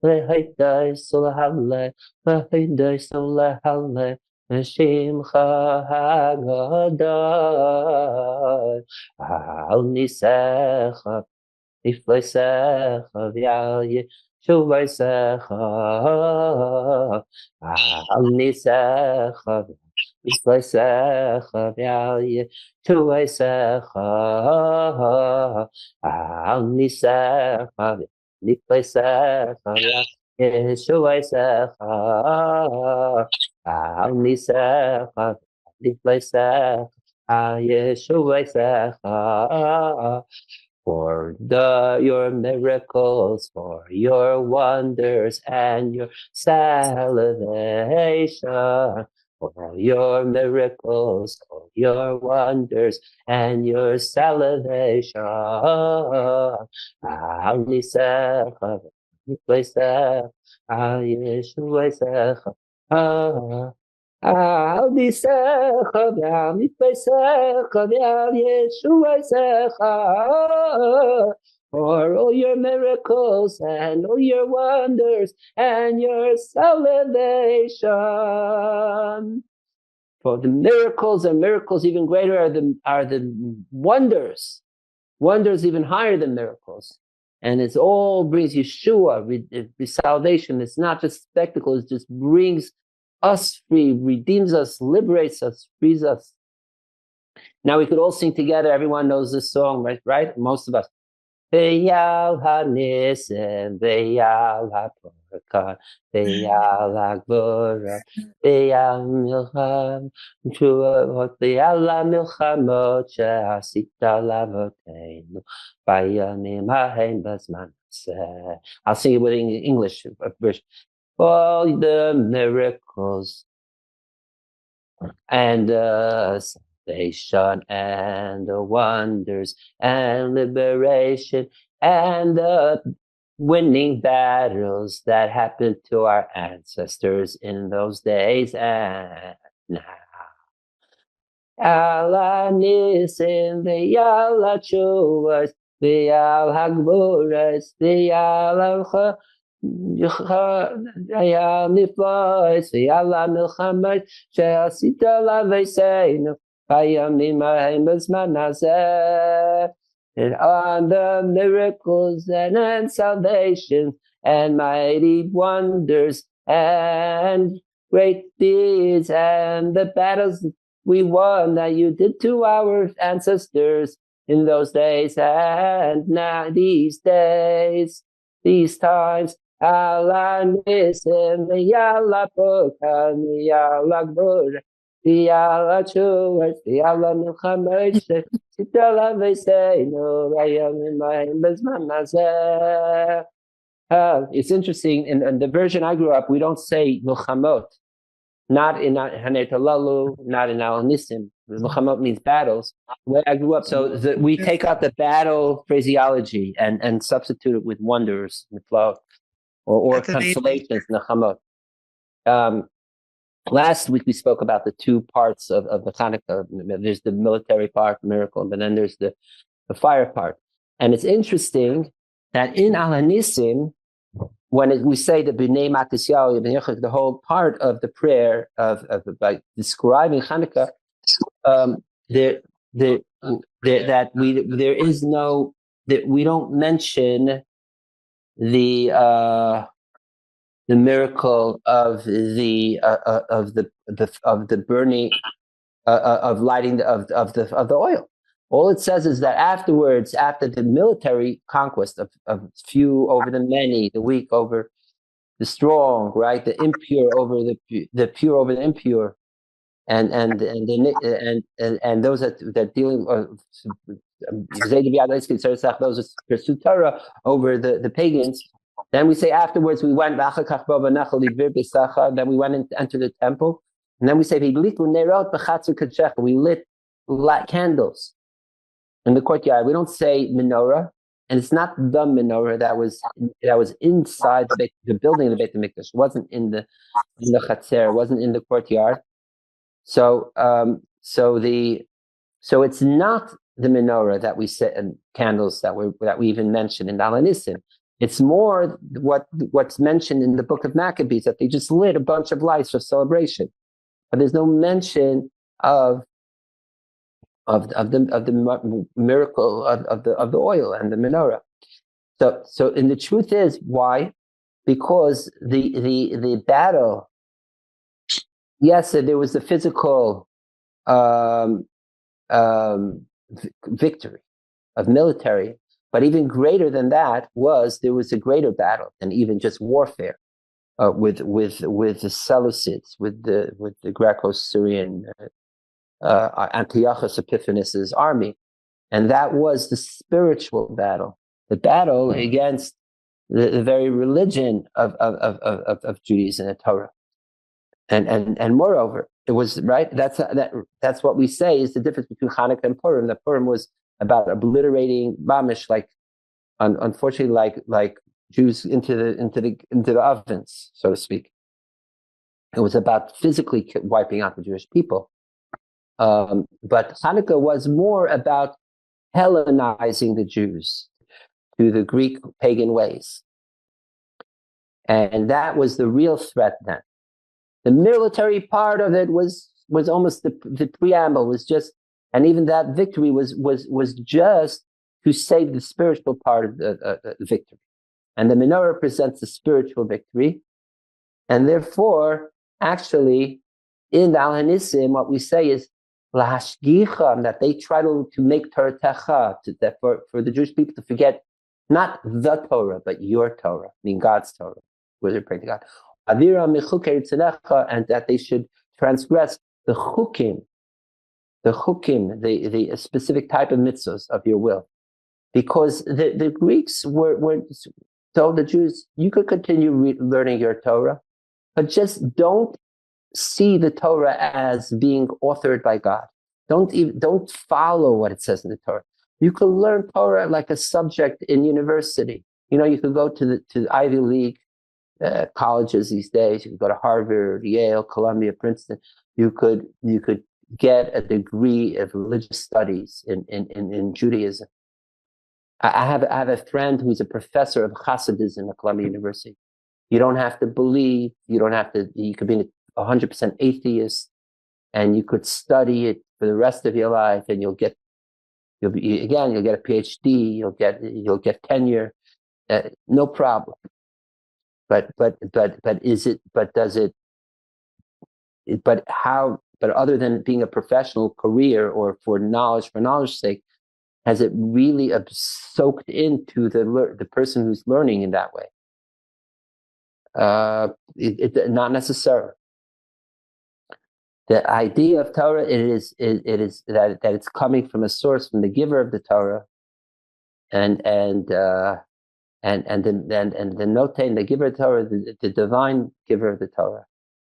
Lehaydai sulahale, lehaydai sulahale, l'shimcha hagadai. Al nisecha, ifleisecha, v'al yeshuvaisecha. Al nisecha, Nitpaisecha ve'al Yeshuasecha al nisecha nitpaisecha ve'al Yeshuasecha al nisecha nitpaisecha al Yeshuasecha. For your miracles, for your wonders and your salvation. For your miracles, for your wonders and your salvation. Al Nisecha, Nitpaisecha, Al Yeshuasecha. Al Nisecha, Al Nitpaisecha, Al Yeshuasecha. For all your miracles and all your wonders and your salvation. For the miracles and miracles even greater are the wonders. Wonders even higher than miracles. And it all brings Yeshua, salvation. It's not just spectacle, it just brings us free, redeems us, liberates us, frees us. Now we could all sing together. Everyone knows this song, right? Most of us. V'yal ha'nisim, v'yal ha'porka, v'yal ha'gbora, v'yal milcham, v'yal ha'milchamot she'asita lavoteinu, b'yamim ha'hem b'zman hazeh. I'll sing it with English version. All the miracles and salvation and the wonders and liberation and the winning battles that happened to our ancestors in those days and now. Ala nisim v'yal ha'tshuvos v'yal ha'gvuros v'yal ha'cha v'yal niflos v'yal ha'milchamot she'asita laveseinu b'yamim ha'hem b'zman hazeh. And on the miracles and salvation and mighty wonders and great deeds and the battles we won that you did to our ancestors in those days and now these days, these times. Allah nisim v'yala poka v'yala gbora v'yala chuvos v'yala milchamot she'asita laveseinu b'yamim ha'hem b'zman hazeh. It's interesting. In the version I grew up, we don't say milchamot. Not in Haneirot Halalu, not in Al Nisim. Milchamot means battles. Where I grew up, so we take out the battle phraseology and substitute it with wonders, or consolations, nechamot. Last week we spoke about the two parts of the Chanukah. There's the military part, miracle, but then there's the fire part. And it's interesting that in Al Nisim, when we say the B'nai Matisyahu, the whole part of the prayer by describing Hanukkah, that we don't mention the miracle of the burning of lighting of the oil. All it says is that afterwards, after the military conquest of few over the many, the weak over the strong, right? The impure over the pure over the impure, and those that dealing those that pursue Torah over the pagans. Then we say afterwards we went. Then we went and entered the temple, and then we say we lit candles in the courtyard. We don't say menorah, and it's not the menorah that was inside the building of the Beit Hamikdash. It wasn't in the chatzer. It wasn't in the courtyard. So it's not the menorah that we set and candles that we even mentioned in Al Nisim. It's more what's mentioned in the Book of Maccabees, that they just lit a bunch of lights for celebration, but there's no mention of the miracle of the oil and the menorah. So and the truth is why? Because the battle yes, there was the physical victory of military, but even greater than that there was a greater battle than even just warfare with the Seleucids, with the Greco-Syrian Antiochus Epiphanes' army, and that was the spiritual battle, the battle against the very religion of Judaism and Torah. And moreover, it was right. That's what we say is the difference between Hanukkah and Purim. The Purim was about obliterating mamish, unfortunately, like Jews into the ovens, so to speak. It was about physically wiping out the Jewish people. But Hanukkah was more about Hellenizing the Jews to the Greek pagan ways, and that was the real threat then. The military part of it was almost the preamble, was just, and even that victory was just to save the spiritual part of the victory. And the Menorah presents the spiritual victory. And therefore, actually, in the Al-Hanisim, what we say is, Lahashgicham, that they try to make Torah techa, that for the Jewish people to forget not the Torah, but your Torah, I mean God's Torah, where they pray to God. And that they should transgress the chukim, the specific type of mitzvahs of your will. Because the Greeks were told the Jews, you could continue learning your Torah, but just don't see the Torah as being authored by God. Don't follow what it says in the Torah. You could learn Torah like a subject in university. You could go to the Ivy League colleges these days. You could go to Harvard, Yale, Columbia, Princeton. You could get a degree of religious studies in Judaism. I have a friend who's a professor of Hasidism at Columbia University. You don't have to believe. You could be 100% atheist, and you could study it for the rest of your life, and you'll get a PhD. You'll get tenure, no problem. But other than being a professional career or for knowledge's sake, has it really soaked into the person who's learning in that way? Not necessarily. The idea of Torah it is that it's coming from a source, from the giver of the Torah, and the notain, the giver of the Torah, the divine giver of the Torah,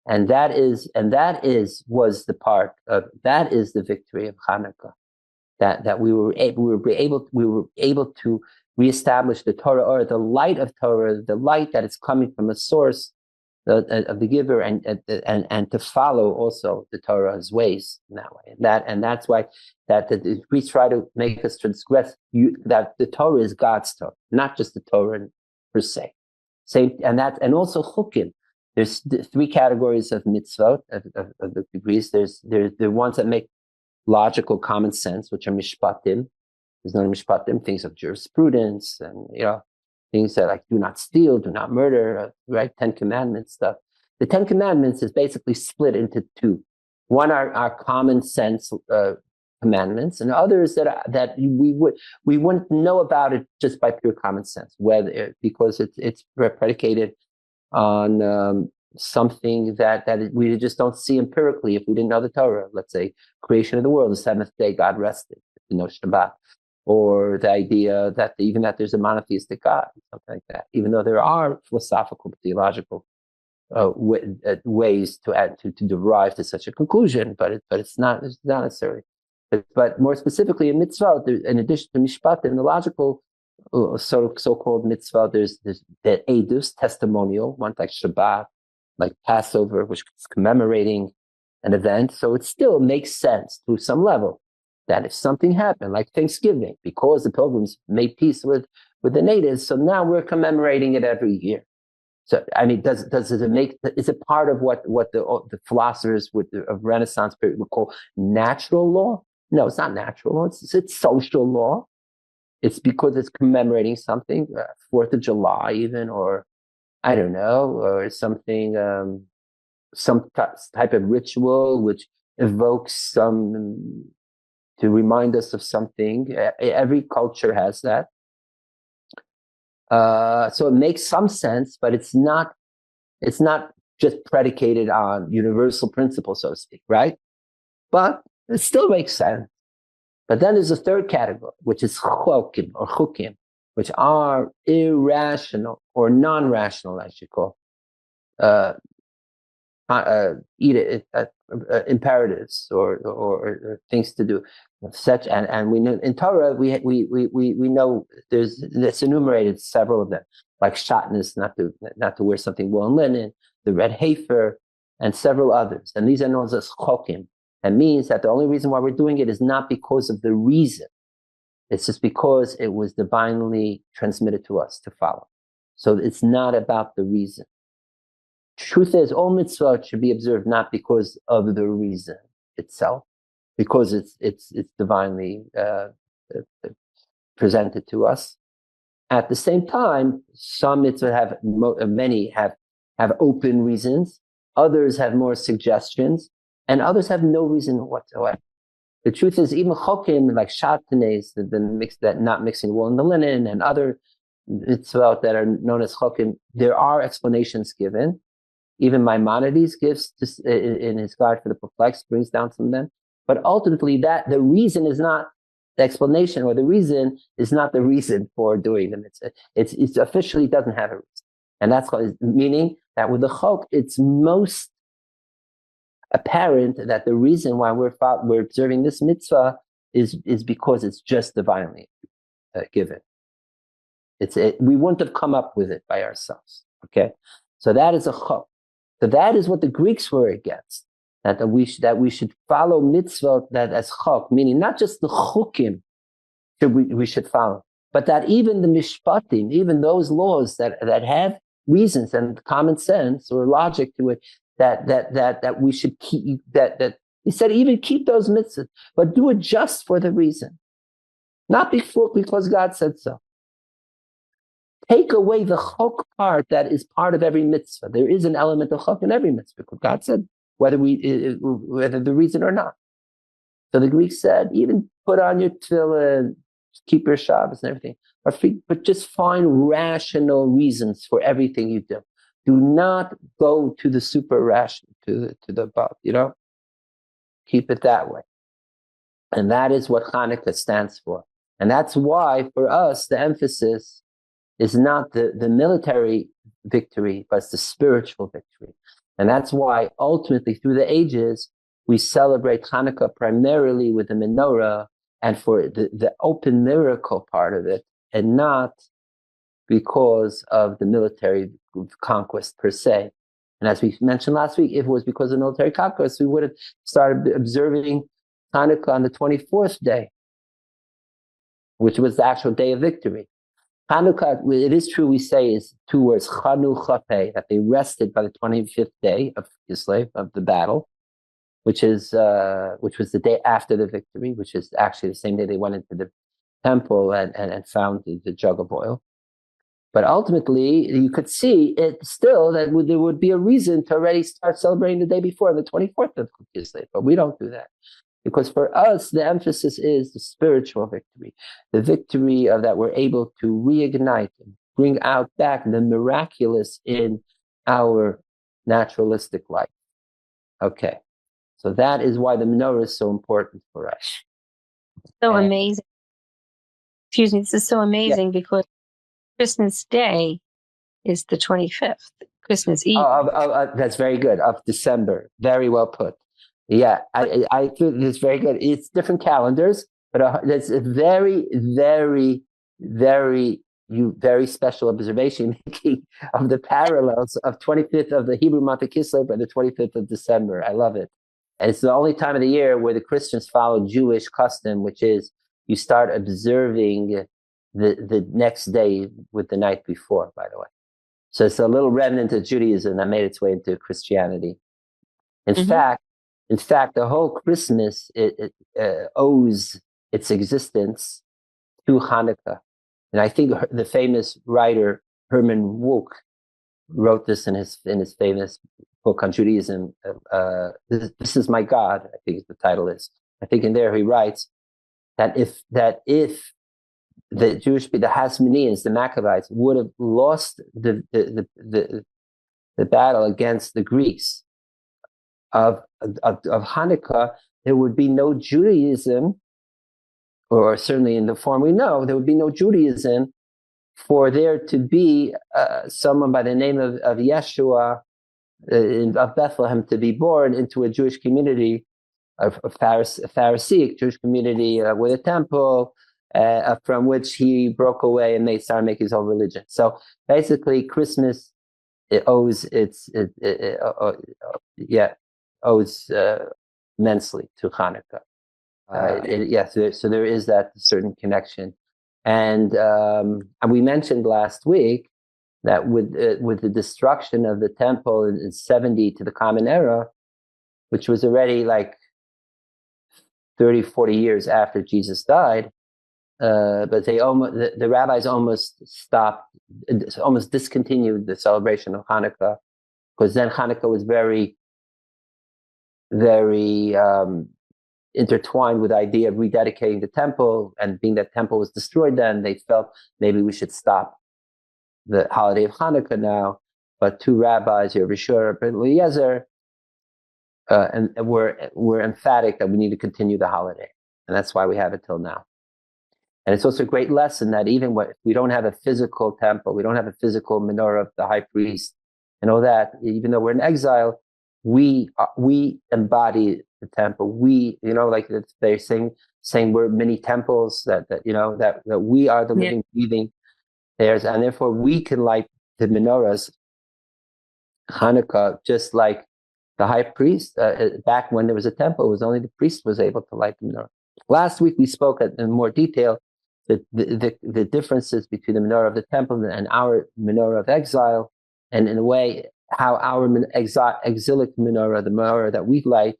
and that is the victory of Hanukkah, that we were able to reestablish the Torah, or the light of Torah, the light that is coming from a source of the giver, and to follow also the Torah's ways in that way. And that's why that the Greeks try to make us transgress that the Torah is God's Torah, not just the Torah per se. And also chukim. There's three categories of mitzvot of the degrees. There's the ones that make logical common sense, which are mishpatim. There's no mishpatim, things of jurisprudence, and things that do not steal, do not murder, right? 10 Commandments stuff. The 10 Commandments is basically split into two. One are common sense commandments, and others that we wouldn't know about it just by pure common sense, because it's predicated on something that we just don't see empirically if we didn't know the Torah. Let's say creation of the world, the seventh day God rested, no Shabbat. Or the idea that there's a monotheistic God, something like that. Even though there are philosophical, theological ways to derive to such a conclusion, but it's not necessary. But more specifically, in mitzvah, in addition to mishpat, in the logical so-called mitzvah, there's the edus, testimonial, one like Shabbat, like Passover, which is commemorating an event. So it still makes sense to some level that if something happened, like Thanksgiving, because the pilgrims made peace with the natives, so now we're commemorating it every year. So, I mean, is it part of what the philosophers of Renaissance period would call natural law? No, it's not natural law. It's social law. It's because it's commemorating something, 4th of July even, or I don't know, or something, some type of ritual which evokes some to remind us of something. Every culture has that. So it makes some sense, but it's not just predicated on universal principles, so to speak, right? But it still makes sense. But then there's a third category, which is chokim or chukim, which are irrational or non-rational, I should call, imperatives or things to do. Such and we know in Torah we know it's enumerated several of them, like shatnez, not to wear something wool and linen, the red heifer, and several others. And these are known as chokim. That means that the only reason why we're doing it is not because of the reason. It's just because it was divinely transmitted to us to follow. So it's not about the reason. Truth is, all mitzvot should be observed not because of the reason itself, because it's divinely presented to us. At the same time, some mitzvot many have open reasons, others have more suggestions, and others have no reason whatsoever. The truth is, even chokim like shatnez, that not mixing wool and the linen, and other mitzvot that are known as chokim, there are explanations given. Even Maimonides gives in his Guide for the Perplexed, brings down some of them. But ultimately, that the reason is not the explanation, or the reason is not the reason for doing them. It's officially doesn't have a reason, and that's meaning that with the chok, it's most apparent that the reason why we're observing this mitzvah is because it's just divinely given. We wouldn't have come up with it by ourselves. Okay, so that is a chok. So that is what the Greeks were against. That we should follow mitzvot that as chok, meaning not just the chukim we should follow, but that even the mishpatim, even those laws that have reasons and common sense or logic to it, that we should keep, that he said even keep those mitzvahs, but do it just for the reason, not because God said so. Take away the chok part that is part of every mitzvah. There is an element of chok in every mitzvah, because God said whether the reason or not. So the Greeks said even put on your tefillin, keep your Shabbos and everything, but just find rational reasons for everything you do. Do not go to the super rational, to the above, Keep it that way. And that is what Hanukkah stands for. And that's why, for us, the emphasis is not the military victory, but it's the spiritual victory. And that's why, ultimately, through the ages, we celebrate Hanukkah primarily with the Menorah and for the open miracle part of it, and not because of the military conquest per se. And as we mentioned last week, if it was because of military conquest, we would have started observing Hanukkah on the 24th day, which was the actual day of victory. Hanukkah, it is true, we say, is two words, Chanukah, that they rested by the 25th day of Kislev, of the battle, which was the day after the victory, which is actually the same day they went into the temple and found the jug of oil. But ultimately, you could see it still that there would be a reason to already start celebrating the day before, the 24th of Kislev. But we don't do that. Because for us, the emphasis is the spiritual victory, the victory of that we're able to reignite and bring out back the miraculous in our naturalistic life. Okay. So that is why the menorah is so important for us. So amazing. Excuse me, this is so amazing because Christmas Day is the 25th, Christmas Eve. That's very good, of December. Very well put. Yeah, I think it's very good. It's different calendars, but that's a very, very, very special observation making of the parallels of 25th of the Hebrew month of Kislev and the 25th of December. I love it. And it's the only time of the year where the Christians follow Jewish custom, which is you start observing the next day with the night before, by the way. So it's a little remnant of Judaism that made its way into Christianity. In fact, the whole Christmas it owes its existence to Hanukkah. And I think the famous writer Herman Wouk wrote this in his famous book on Judaism, this is my God, I think the title is. I think in there he writes that if the Hasmoneans, the Maccabees, would have lost the battle against the Greeks of Hanukkah, there would be no Judaism, or certainly in the form we know, there would be no Judaism for there to be someone by the name of Yeshua of Bethlehem to be born into a Jewish community, a Pharisaic Jewish community with a temple, from which he broke away and started making his own religion. So basically, Christmas owes immensely to Hanukkah. So there is that certain connection, and we mentioned last week that with the destruction of the temple in 70 to the Common Era, which was already like 30, 40 years after Jesus died, but the rabbis almost discontinued the celebration of Hanukkah, because then Hanukkah was very, very intertwined with the idea of rededicating the temple, and being that temple was destroyed then, they felt maybe we should stop the holiday of Hanukkah now. But two rabbis, Rabbi Shur and Eliezer, and were emphatic that we need to continue the holiday, and that's why we have it till now. And it's also a great lesson that even if we don't have a physical temple, we don't have a physical menorah of the high priest, and all that, even though we're in exile, we embody the temple. We, like they're saying we're many temples, that we are the living, breathing theirs, and therefore we can light the menorahs, Hanukkah, just like the high priest. Back when there was a temple, it was only the priest was able to light the menorah. Last week we spoke in more detail the differences between the menorah of the temple and our menorah of exile, and in a way how our exilic menorah, the menorah that we light,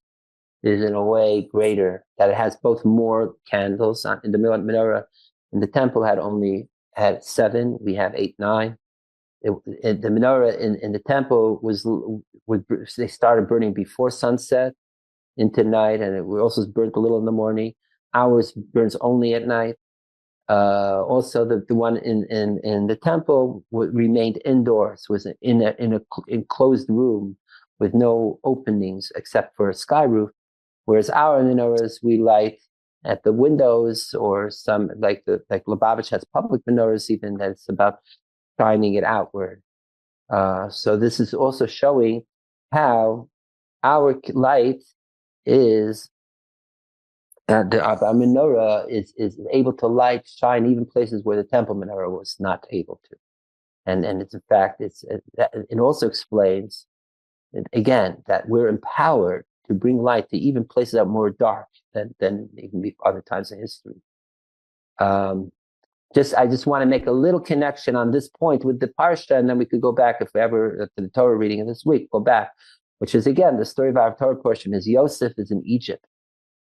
is in a way greater, that it has both more candles. In the menorah in the temple had 7, we have 8, 9. The menorah in the temple they started burning before sunset into night, and it also burnt a little in the morning. Ours burns only at night. Also, the one in the temple remained indoors, was in a enclosed room with no openings except for a sky roof. Whereas our menorahs we light at the windows, or some like Lubavitch has public menorahs even, that's about shining it outward. So this is also showing how our light is our menorah is able to shine even places where the temple menorah was not able to, and it's in fact it also explains again that we're empowered to bring light to even places that are more dark than even other times in history. I just want to make a little connection on this point with the Parsha, and then we could go back, if we ever, to the Torah reading of this week, go back, which is again, the story of our Torah portion is Yosef is in Egypt.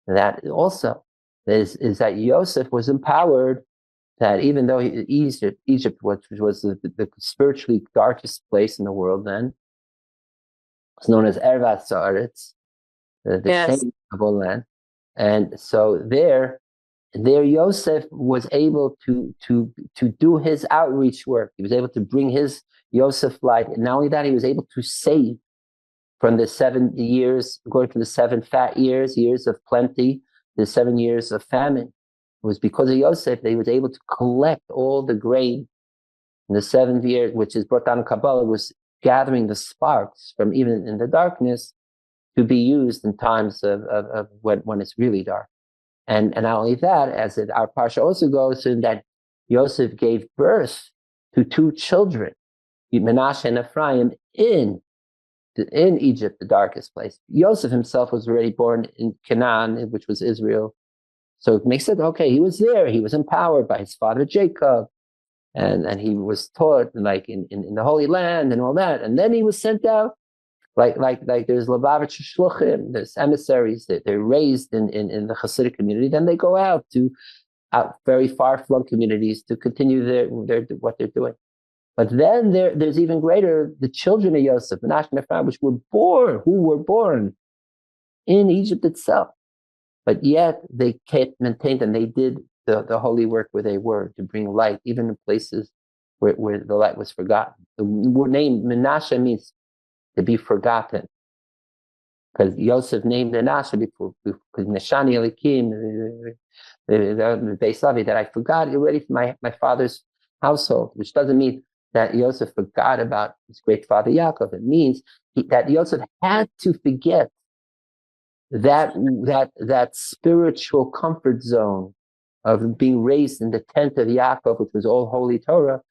And that also is that Yosef was empowered, that even though Egypt, which was the spiritually darkest place in the world then, was known as Ervat Saaretz, the shame of all land. And so there Yosef was able to do his outreach work. He was able to bring his Yosef light. And not only that, he was able to save from the 7 years, going from the 7 fat years of plenty, the 7 years of famine. It was because of Yosef that he was able to collect all the grain in the 7th year, which is brought down in Kabbalah, was gathering the sparks from even in the darkness to be used in times of when it's really dark. And not only that, as our Parsha also goes, in that Yosef gave birth to 2 children, Menashe and Ephraim, in Egypt, the darkest place. Yosef himself was already born in Canaan, which was Israel. So it makes it, okay, he was there. He was empowered by his father Jacob. And he was taught like in the Holy Land and all that. And then he was sent out. Like there's Lubavitch Shluchim, there's emissaries that they're raised in the Hasidic community. Then they go out to very far-flung communities to continue what they're doing. But then there's even greater, the children of Yosef, Menashe and Ephraim, who were born in Egypt itself. But yet they kept maintained, and they did the holy work where they were, to bring light, even in places where the light was forgotten. The name Menashe means to be forgotten, because Yosef named Menashe because Neshani Elikim, the Beis Lavi, that I forgot already from my father's household, which doesn't mean that Yosef forgot about his great father Yaakov. It means that Yosef had to forget that spiritual comfort zone of being raised in the tent of Yaakov, which was all holy Torah,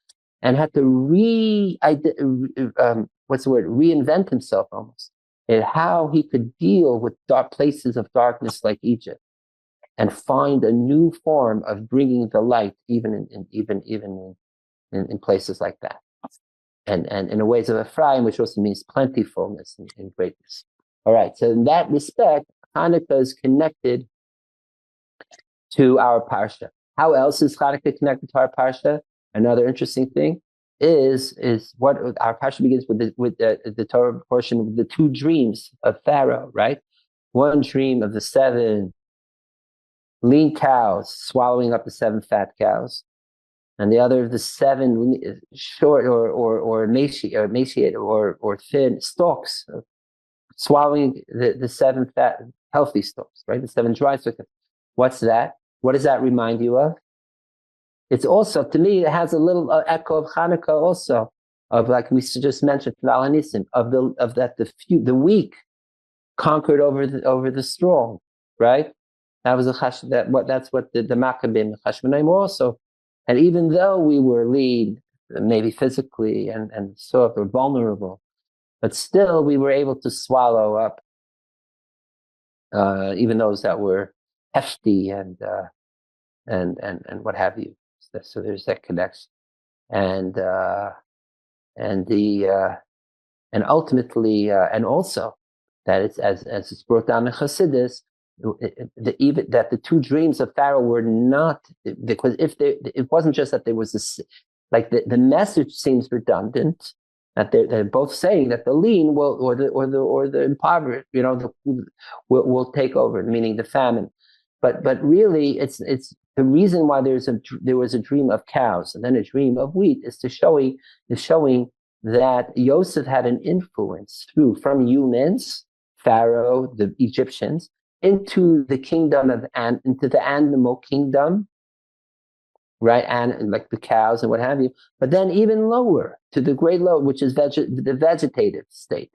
and had to reinvent himself almost, and how he could deal with dark places of darkness like Egypt, and find a new form of bringing the light, even in places like that, and in the ways of Ephraim, which also means plentifulness and greatness. All right, so in that respect, Hanukkah is connected to our Parsha. How else is Hanukkah connected to our Parsha? Another interesting thing is what our Parsha begins with the Torah portion of the two dreams of Pharaoh, right? One dream of the 7 lean cows swallowing up the 7 fat cows, and the other of the 7 short or emaciated or thin stalks swallowing the 7 fat healthy stalks, right? The 7 dry stalks. What's that? What does that remind you of? It's also, to me, it has a little echo of Hanukkah also, of, like we just mentioned, the weak conquered over the strong, right? That was that's what the Maccabees Chashmonaim also. And even though we were lean, maybe physically and sort of vulnerable, but still we were able to swallow up even those that were hefty and what have you. So there's that connection, and ultimately, and also that it's as it's brought down in Chassidus, that the 2 dreams of Pharaoh were not, because it wasn't just that there was this, like the message seems redundant, that they're both saying that the lean will or the impoverished, will take over, meaning the famine. But really, it's the reason why there was a dream of cows and then a dream of wheat is showing that Yosef had an influence from humans, Pharaoh, the Egyptians, into the kingdom into the animal kingdom, right? And like the cows and what have you. But then even lower to the great low, which is the vegetative state.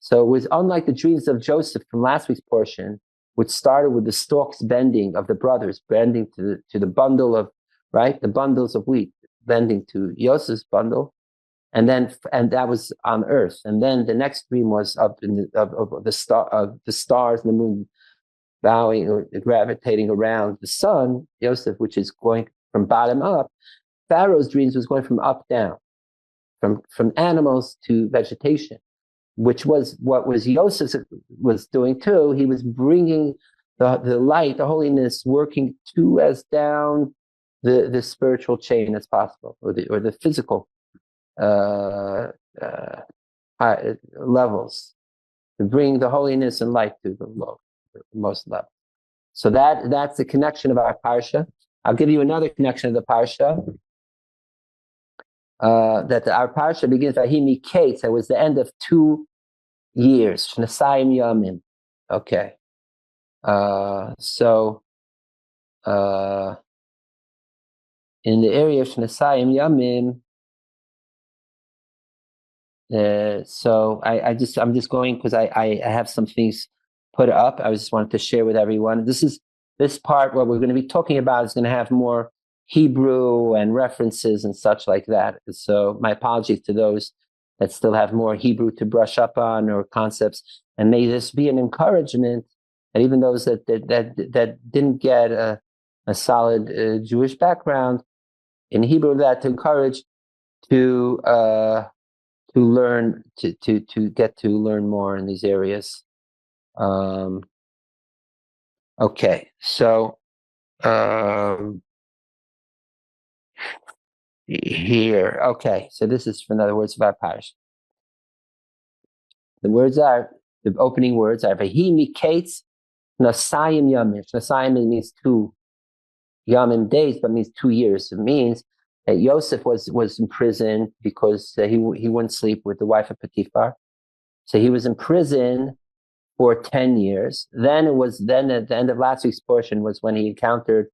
So it was unlike the dreams of Joseph from last week's portion, which started with the stalks bending of the brothers, bending to the bundle of, right, the bundles of wheat, bending to Yosef's bundle, and that was on earth. And then the next dream was up of the stars and the moon bowing or gravitating around the sun, Yosef, which is going from bottom up. Pharaoh's dreams was going from up down, from animals to vegetation, which was what was Yosef was doing too. He was bringing the light, the holiness, working to as down the spiritual chain as possible, or the physical levels, to bring the holiness and light to the most level. So that's the connection of our parsha. I'll give you another connection of the parsha. That our parsha begins by Miketz. That was the end of 2 years. Shnasayim Yamim. Okay. In the area of Shnasayim Yamim, so I'm just going because I have some things put up. I just wanted to share with everyone. This part, what we're going to be talking about, is going to have more Hebrew and references and such like that. So my apologies to those that still have more Hebrew to brush up on or concepts, and may this be an encouragement, and even those that didn't get a solid Jewish background in Hebrew, that to encourage to learn to get to learn more in these areas. Okay, so here. Okay, so this is from the words of our parish. The opening words are Vahi Miketz Nasayim Yamim. Nasayim means 2 Yamim days, but means 2 years. It means that Yosef was in prison because he wouldn't sleep with the wife of Potiphar. So he was in prison for 10 years. Then at the end of last week's portion was when he encountered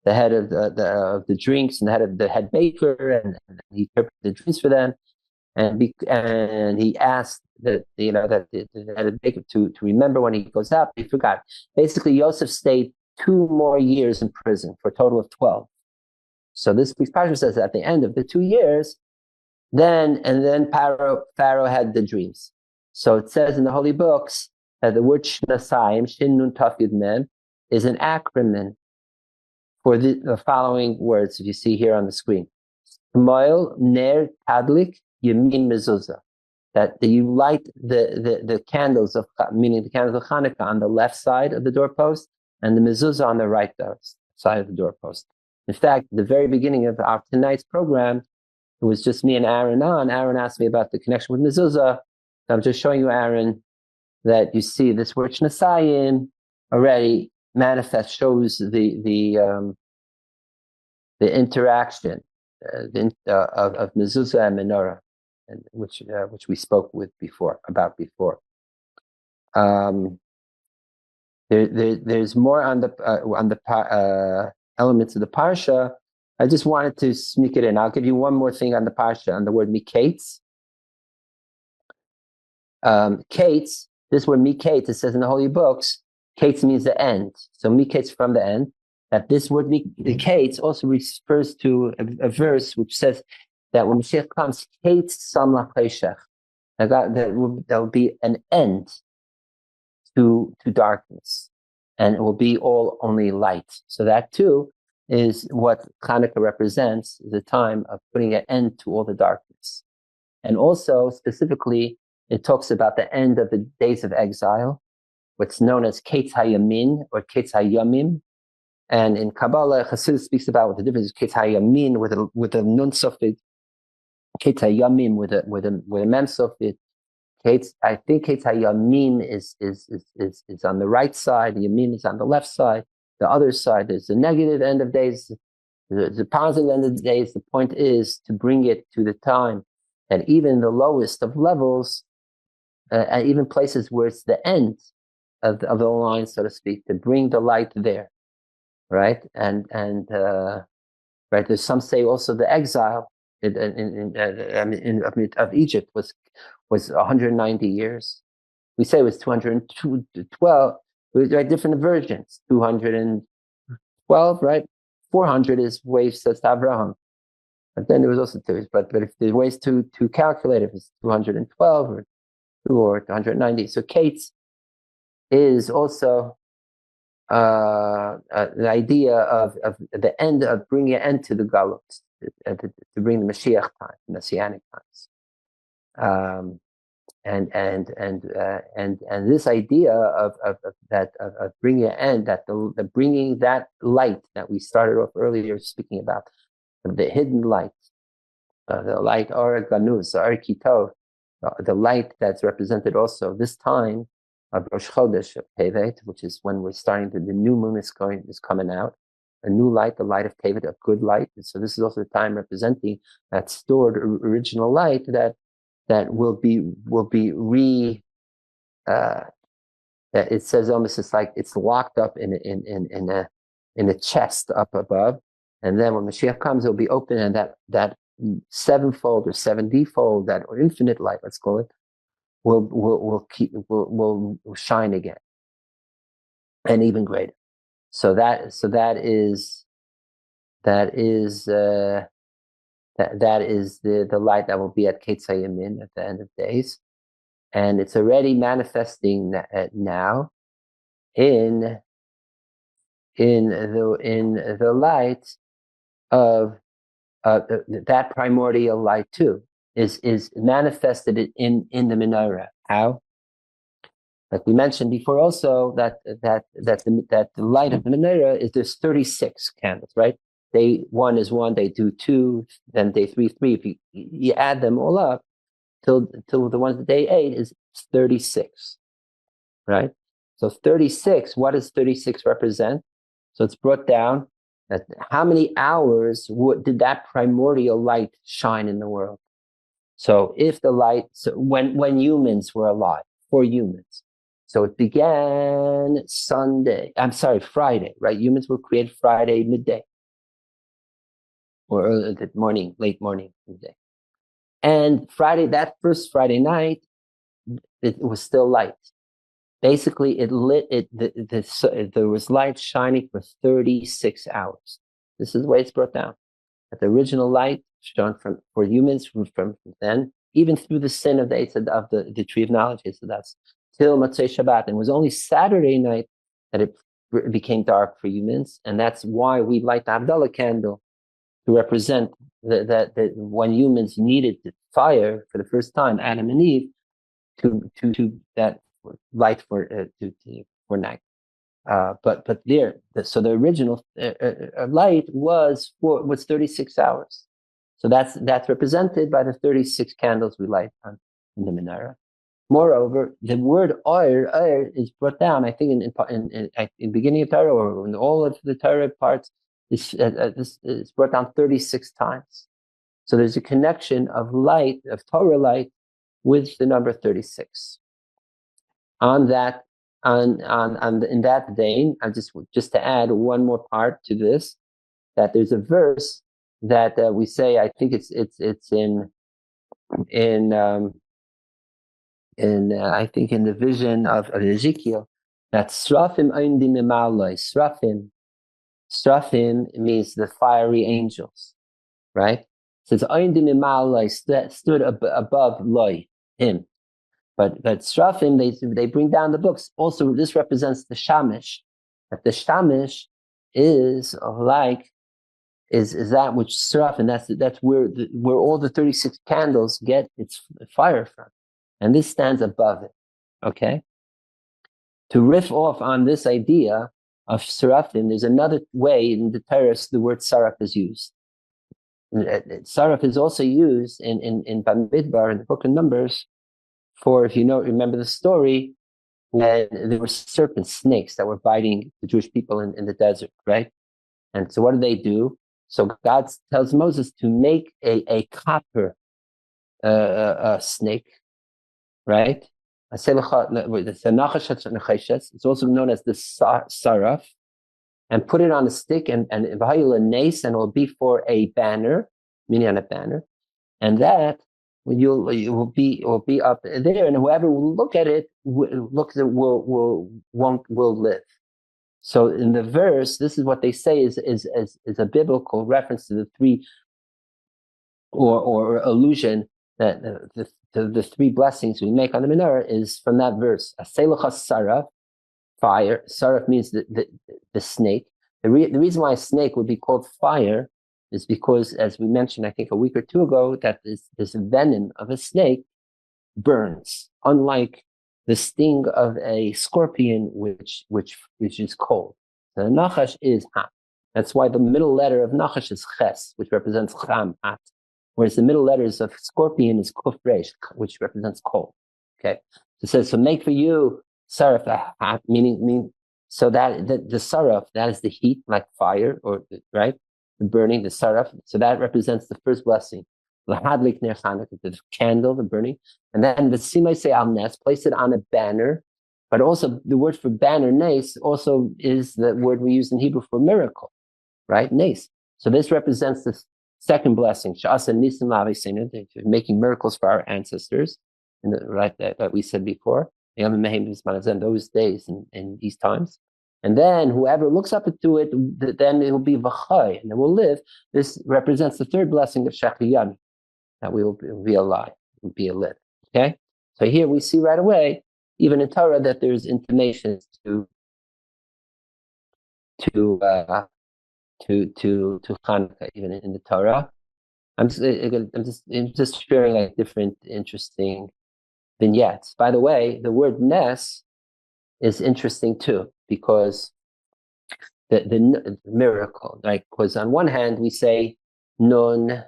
the head of the drinks and the head baker, and he prepared the drinks for them, and he asked that the head baker to remember when he goes out. He forgot. Basically, Yosef stayed 2 more years in prison for a total of 12. So this week's parsha says that at the end of the 2 years, then Pharaoh had the dreams. So it says in the holy books that the word Shnasayim, Shin Nun Taf Yud Mem, is an acronym for the following words, if you see here on the screen. Shmoel Ner Tadlik Yamin Mezuzah. That you light the candles meaning the candles of Hanukkah on the left side of the doorpost and the mezuzah on the right side of the doorpost. In fact, the very beginning of our tonight's program, it was just me and Aaron on. Aaron asked me about the connection with mezuzah. I'm just showing you, Aaron, that you see this word Shnasayim already shows the interaction of mezuzah and menorah, and which we spoke about before. There's more on the elements of the parsha. I just wanted to sneak it in. I'll give you one more thing on the parsha, on the word Miketz. Kates, this word Miketz, it says in the holy books, Kates means the end. So Miketz from the end. That this word Miketz also refers to a verse which says that when Mashiach comes, Kates Sam Lacheshech, there will be an end to darkness, and it will be all only light. So that too is what Chanukah represents, the time of putting an end to all the darkness. And also, specifically, it talks about the end of the days of exile, what's known as Ketz HaYamin or Ketz HaYamim. And in Kabbalah, Chassidus speaks about what the difference is Ketz HaYamin with a nun suffix, Ketz HaYamim with a mem suffix. I think Ketz HaYamin is on the right side, the Yamin is on the left side. The other side is the negative end of days, the positive end of the days. The point is to bring it to the time that even the lowest of levels, and even places where it's the end of the line, so to speak, to bring the light there, right? And right. There's some say also the exile of Egypt was 190 years. We say it was 212. Right, different versions. 212, right? 400 is ways to Abraham. But then there was also two. But if there's ways to calculate if it's 212 or 290. So Kates is also the idea of the end of bringing an end to the Galut, to bring the Mashiach time, the Messianic times. And this idea of bringing an end, that the bringing that light that we started off earlier speaking about, the hidden light, the light Ohr HaGanuz, the light that's represented also this time of Rosh Chodesh Tevet, which is when we're starting the new moon is coming out, a new light, the light of Tevet, a good light. And so this is also the time representing that stored original light that will be that it says almost it's like it's locked up in a chest up above, and then when Mashiach comes, it'll be open, and that sevenfold or 70-fold, that or infinite light, let's call it, will shine again, and even greater. So that is the light that will be at Ketz HaYamin at the end of days, and it's already manifesting now in the light of that primordial light too is manifested in the menorah. How? Like we mentioned before, also that the light of the menorah is there's 36 candles, right? day 1 is 1, day 2, 2, then day 3, 3. If you add them all up, till the ones of day 8 is 36, right? So 36, what does 36 represent? So it's brought down that how many hours did that primordial light shine in the world? So if the light, so when humans were alive, for humans, so it began Friday, right? Humans were created Friday midday, or early morning, late morning, midday. And Friday, that first Friday night, it was still light. Basically, it lit it. There was light shining for 36 hours. This is the way it's brought down. That the original light shone for humans from then, even through the sin of the tree of knowledge. So that's till Motzei Shabbat, and it was only Saturday night that it became dark for humans, and that's why we light the Havdalah candle to represent that when humans needed fire for the first time, Adam and Eve, to that light for night. But so the original light was 36 hours. So that's represented by the 36 candles we light in the menorah. Moreover, the word Ohr is brought down, I think, in beginning of Torah, or in all of the Torah parts, is brought down 36 times. So there's a connection of light, of Torah light, with the number 36. In that vein, I just to add one more part to this, that there's a verse that we say, I think it's in I think in the vision of Ezekiel, that Srafim oindim imaloi. Srafim means the fiery angels, right? It says oindim imaloi, stood above loi, him. But Srafim, they bring down the books. Also, this represents the Shamish. That the Shamish is that which Srafim, that's where all the 36 candles get its fire from. And this stands above it, okay? To riff off on this idea of Srafim, there's another way in the Torah the word Saraf is used. Saraf is also used in Bamidbar, in the Book of Numbers, for, if you remember the story, when there were snakes that were biting the Jewish people in the desert, right? And so what do they do? So God tells Moses to make a copper snake, right? It's also known as the saraf, and put it on a stick and it will be for a banner, meaning on a banner, and that it will be up there, and whoever will look at it will live. So in the verse, this is what they say is a biblical reference to the three, or allusion that the three blessings we make on the menorah is from that verse. Aselachas saraf, fire. Saraf means the snake. The reason why a snake would be called fire is because, as we mentioned, I think a week or two ago, that this venom of a snake burns, unlike the sting of a scorpion, which is cold. So the nachash is hot. That's why the middle letter of nachash is ches, which represents cham, hot. Whereas the middle letters of scorpion is kuf resh, which represents cold. Okay, so it says, so make for you saraf, hot, meaning so that the saraf, that is the heat, like fire, or right, the burning, the saraf. So that represents the first blessing, lahadlik ner Chanukah, the candle, the burning, and then the simay say al nes, place it on a banner. But also the word for banner, nes, also is the word we use in Hebrew for miracle, right? Nes. So this represents the second blessing, making miracles for our ancestors, that we said before, in those days and these times. And then whoever looks up to it, then it will be v'chai, and it will live. This represents the third blessing of Shechiyani, that we will be alive, will be alive. Okay? So here we see right away, even in Torah, that there's intimations to Hanukkah, even in the Torah. I'm just sharing like different interesting vignettes. By the way, the word nes is interesting too, because the miracle, right? Because on one hand we say nun.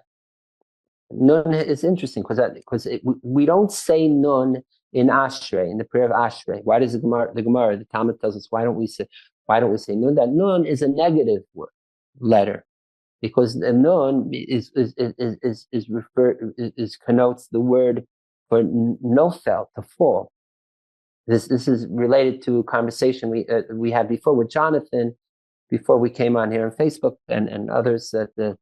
Nun is interesting because we don't say nun in Ashrei, in the prayer of Ashrei. Why does the Gemara, the Talmud tells us why don't we say nun? That nun is a negative word, letter, because the nun connotes the word for nofel, to fall. This is related to a conversation we had before with Jonathan, before we came on here on Facebook and others, that the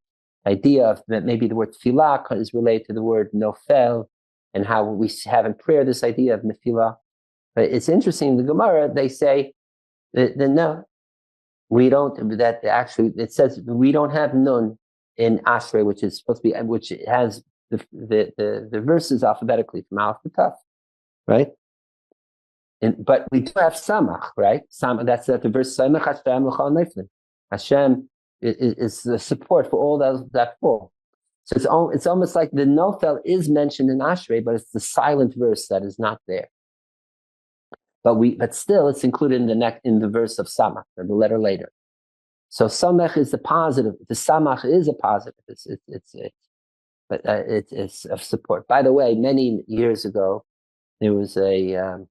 idea of that maybe the word tefillah is related to the word nofel, and how we have in prayer this idea of nefillah. But it's interesting, in the Gemara, they say that no, we don't, that actually, it says we don't have nun in Ashrei, which is supposed to be, which has the verses alphabetically from Aleph to Tav, right? But we do have samach, right? That's the verse, samach Hashem l'chol neiflim. Hashem is the support for all that fall. So it's almost like the nofel is mentioned in Ashrei, but it's the silent verse that is not there. But still, it's included in the verse of samach, or the letter later. So samach is the positive. The samach is a positive. It's of support. By the way, many years ago, there was an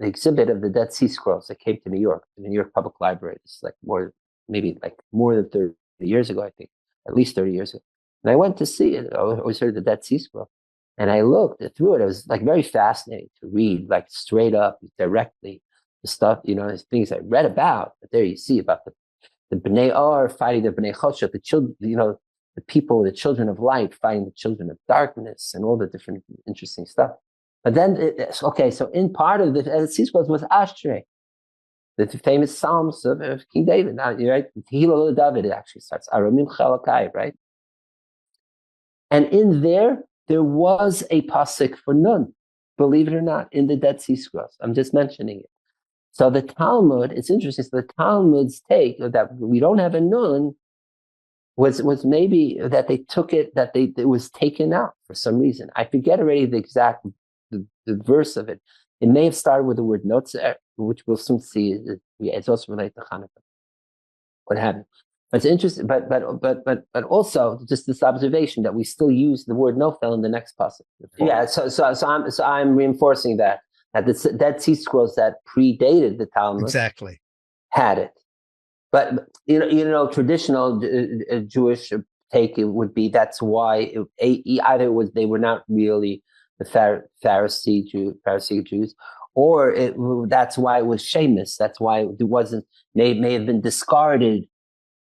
exhibit of the Dead Sea Scrolls that came to New York, the New York Public Library. It's more than 30 years ago, I think, at least 30 years ago. And I went to see it. I always heard the Dead Sea Scroll. And I looked through it. It was very fascinating to read, straight up, directly, the stuff, the things I read about. But there you see about the Bnei Or fighting the Bnei Choshet, the children, the people, the children of light fighting the children of darkness, and all the different interesting stuff. But then, so in part of the Dead Sea Scrolls was Ashrei, the famous Psalms of King David. Now, right? Tehillah David, it actually starts, Aramim Chalakai, right? And in there was a pasuk for nun, believe it or not, in the Dead Sea Scrolls. I'm just mentioning it. So the Talmud, it's interesting, so the Talmud's take that we don't have a nun was maybe that they took it, it was taken out for some reason. I forget already the exact the verse of it. It may have started with the word notzer, which we'll soon see. It's also related to Hanukkah. What happened? But it's interesting. But also just this observation that we still use the word nofel in the next passage. Yeah. So I'm reinforcing that the Dead Sea Scrolls that predated the Talmud exactly had it. But traditional Jewish take, it would be that's why either they were not really the Pharisee Jews, or that's why it was Shemus. That's why it wasn't. May have been discarded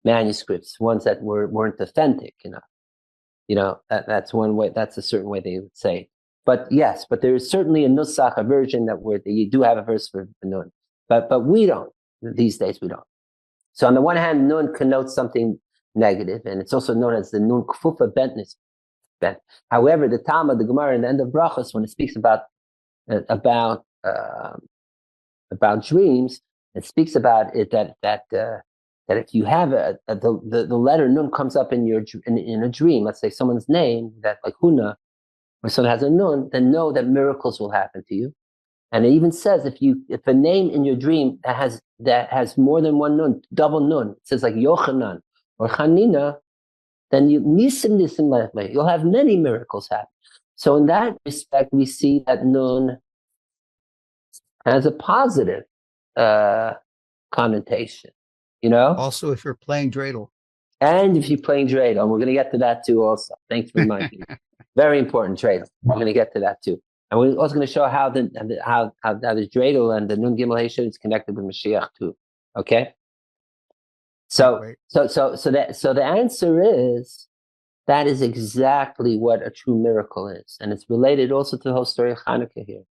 manuscripts, ones that weren't authentic enough. That's one way. That's a certain way they would say. But yes, but there is certainly a nusach, a version where you do have a verse for nun, but we don't. These days we don't. So on the one hand, nun connotes something negative, and it's also known as the nun kfufa bentness. However, the Talmud, the Gemara, in the end of Brachos, when it speaks about dreams, it speaks about it that if you have the letter nun comes up in a dream, let's say someone's name, that like Huna, or someone has a nun, then know that miracles will happen to you. And it even says if a name in your dream that has more than one nun, double nun, it says like Yochanan or Chanina, then you'll have many miracles happen. So in that respect, we see that nun has a positive connotation, Also, if you're playing dreidel. And if you're playing dreidel, and we're going to get to that too also. Thanks for reminding me. Very important dreidel. We're going to get to that too. And we're also going to show how the dreidel and the nun gimel hesed is connected with Mashiach too. Okay? So the answer is that is exactly what a true miracle is. And it's related also to the whole story of Hanukkah here.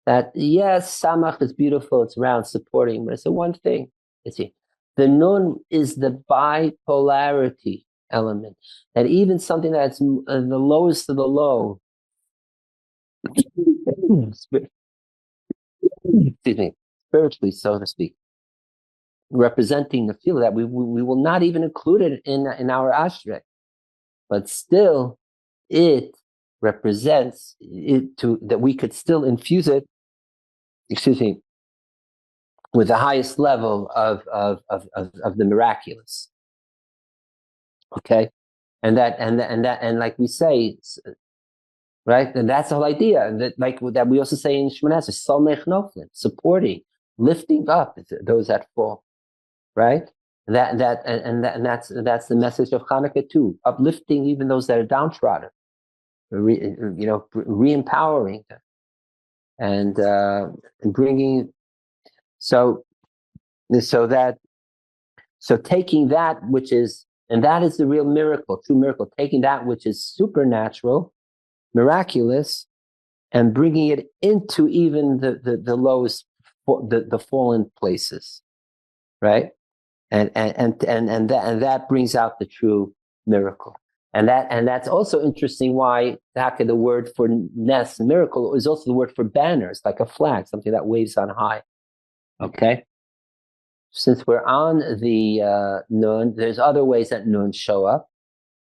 That yes, Samach is beautiful, it's round, supporting, but it's the one thing. The nun is the bipolarity element. That even something that's the lowest of the low, spiritually, so to speak, representing the feel that we will not even include it in our ashrei, but still it represents it that we could still infuse it. with the highest level of the miraculous. Okay, and like we say, right, and that's the whole idea. And that we also say in Shemona Esrei, Somech Noflim, supporting, lifting up those that fall, right? That's the message of Hanukkah too, uplifting even those that are downtrodden, re-empowering them, and bringing so taking that which is, and that is the real miracle, true miracle, taking that which is supernatural, miraculous, and bringing it into even the lowest, the fallen places, right? And that brings out the true miracle. And that's also interesting why the word for nes, miracle, is also the word for banners, like a flag, something that waves on high. Okay? Since we're on the nun, there's other ways that nun show up.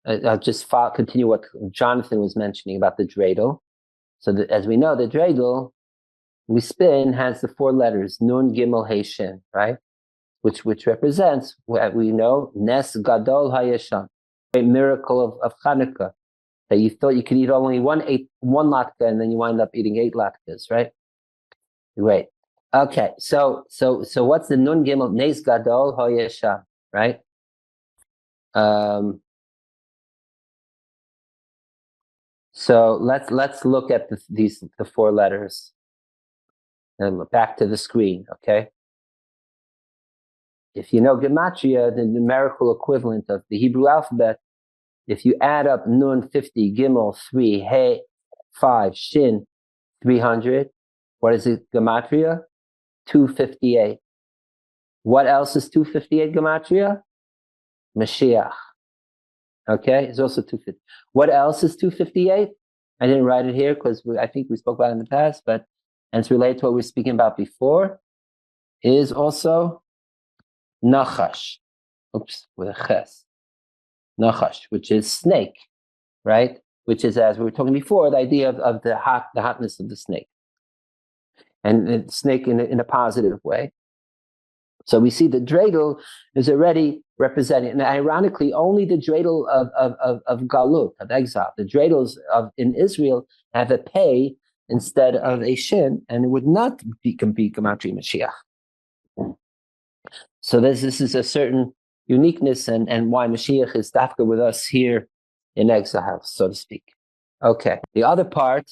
I'll just continue what Jonathan was mentioning about the dreidel. So as we know, the dreidel we spin has the 4 letters, nun, gimel, he, shin, right? Which represents what we know, nes gadol hayesham, a miracle of Chanukah, that you thought you could eat only one latke, and then you wind up eating 8 latkes, right? Great. Okay, so what's the nun gimel? Nes gadol hayesham, right? So let's look at the 4 letters and look back to the screen, okay? If you know gematria, the numerical equivalent of the Hebrew alphabet, if you add up nun 50, gimel 3, he 5, shin 300, what is it gematria? 258. What else is 258 gematria? Mashiach. Okay, it's also 250. What else is 258? I didn't write it here because I think we spoke about it in the past, and it's related to what we were speaking about before, is also nachash. Oops, with a ches. Nachash, which is snake, right? Which is, as we were talking before, the idea of the hotness of the snake. And the snake in a positive way. So we see the dreidel is already representing, and ironically, only the dreidel of Galut, of exile. The dreidels in Israel have a pei instead of a shin, and it would not be Gematria Mashiach. So this is a certain uniqueness and why Mashiach is dafka with us here in exile, so to speak. Okay, the other part,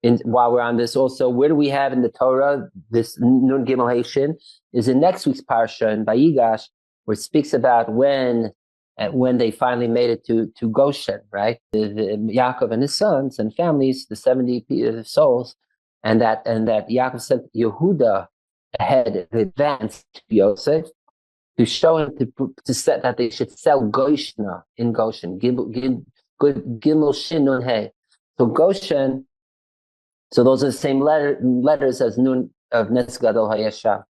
while we're on this also, where do we have in the Torah this Nun Gimel He Shin is in next week's Parsha in Vayigash, where it speaks about when they finally made it to Goshen, right? The Yaakov and his sons and families, the 70 souls, and that Yaakov sent Yehuda ahead, advanced to Yosef, to show him to set that they should sell Goshna in Goshen. Gimel Shin Nun He. So Goshen. So those are the same letters as Nun of Nes Gadol Hayesha.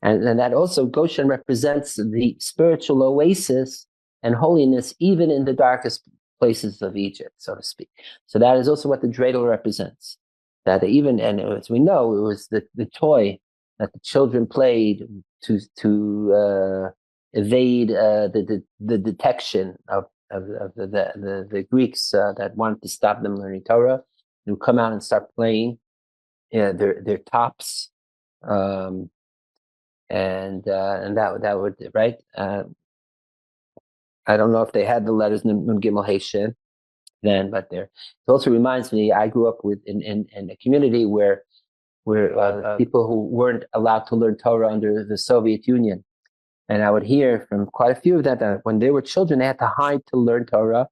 And that also, Goshen represents the spiritual oasis and holiness even in the darkest places of Egypt, so to speak. So that is also what the dreidel represents. That even, and as we know, it was the toy that the children played to evade the detection of the Greeks that wanted to stop them learning Torah. They would come out and start playing their tops, and that would, right. I don't know if they had the letters Nun Gimel He Shin then, but there. It also reminds me, I grew up in a community where people who weren't allowed to learn Torah under the Soviet Union, and I would hear from quite a few of them that when they were children, they had to hide to learn Torah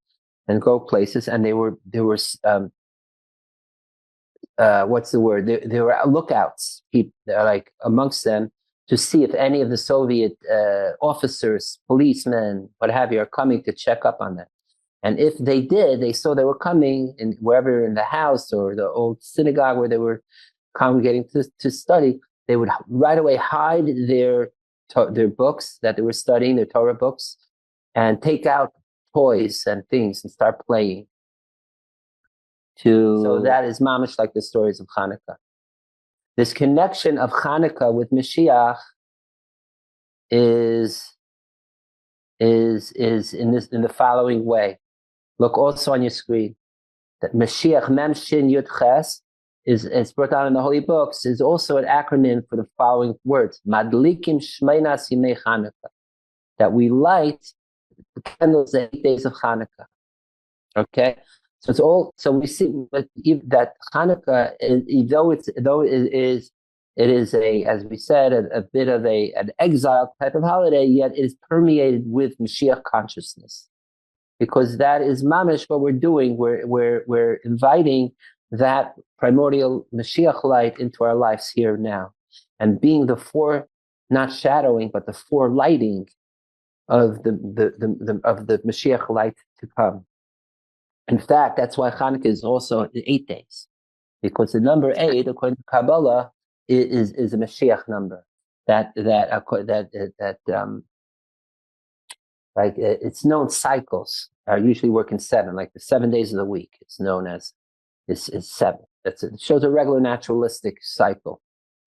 and go places, and they were what's the word? There were lookouts, people like amongst them, to see if any of the Soviet officers, policemen, what have you, are coming to check up on them. And if they did, they saw they were coming in wherever in the house or the old synagogue where they were congregating to study, they would right away hide their books that they were studying, their Torah books, and take out toys and things and start playing. So that is mamish like the stories of Hanukkah. This connection of Hanukkah with Mashiach is in the following way. Look also on your screen that Mashiach Mem Shin Yud Ches is brought down in the holy books, is also an acronym for the following words: Madlikim Shmeinas Yimei Hanukkah, that we light the candles the 8 days of Hanukkah. Okay, so it's all. So we see that Hanukkah, though it is a, as we said, a bit of an exile type of holiday, yet it is permeated with Mashiach consciousness, because that is mamish what we're doing. We're inviting that primordial Mashiach light into our lives here now, and being the fore, not shadowing, but the forelighting of the Mashiach light to come. In fact, that's why Hanukkah is also 8 days, because the number 8, according to Kabbalah, is a Mashiach number. It's known cycles are usually work in 7, like the 7 days of the week. It's known as is 7. It shows a regular naturalistic cycle.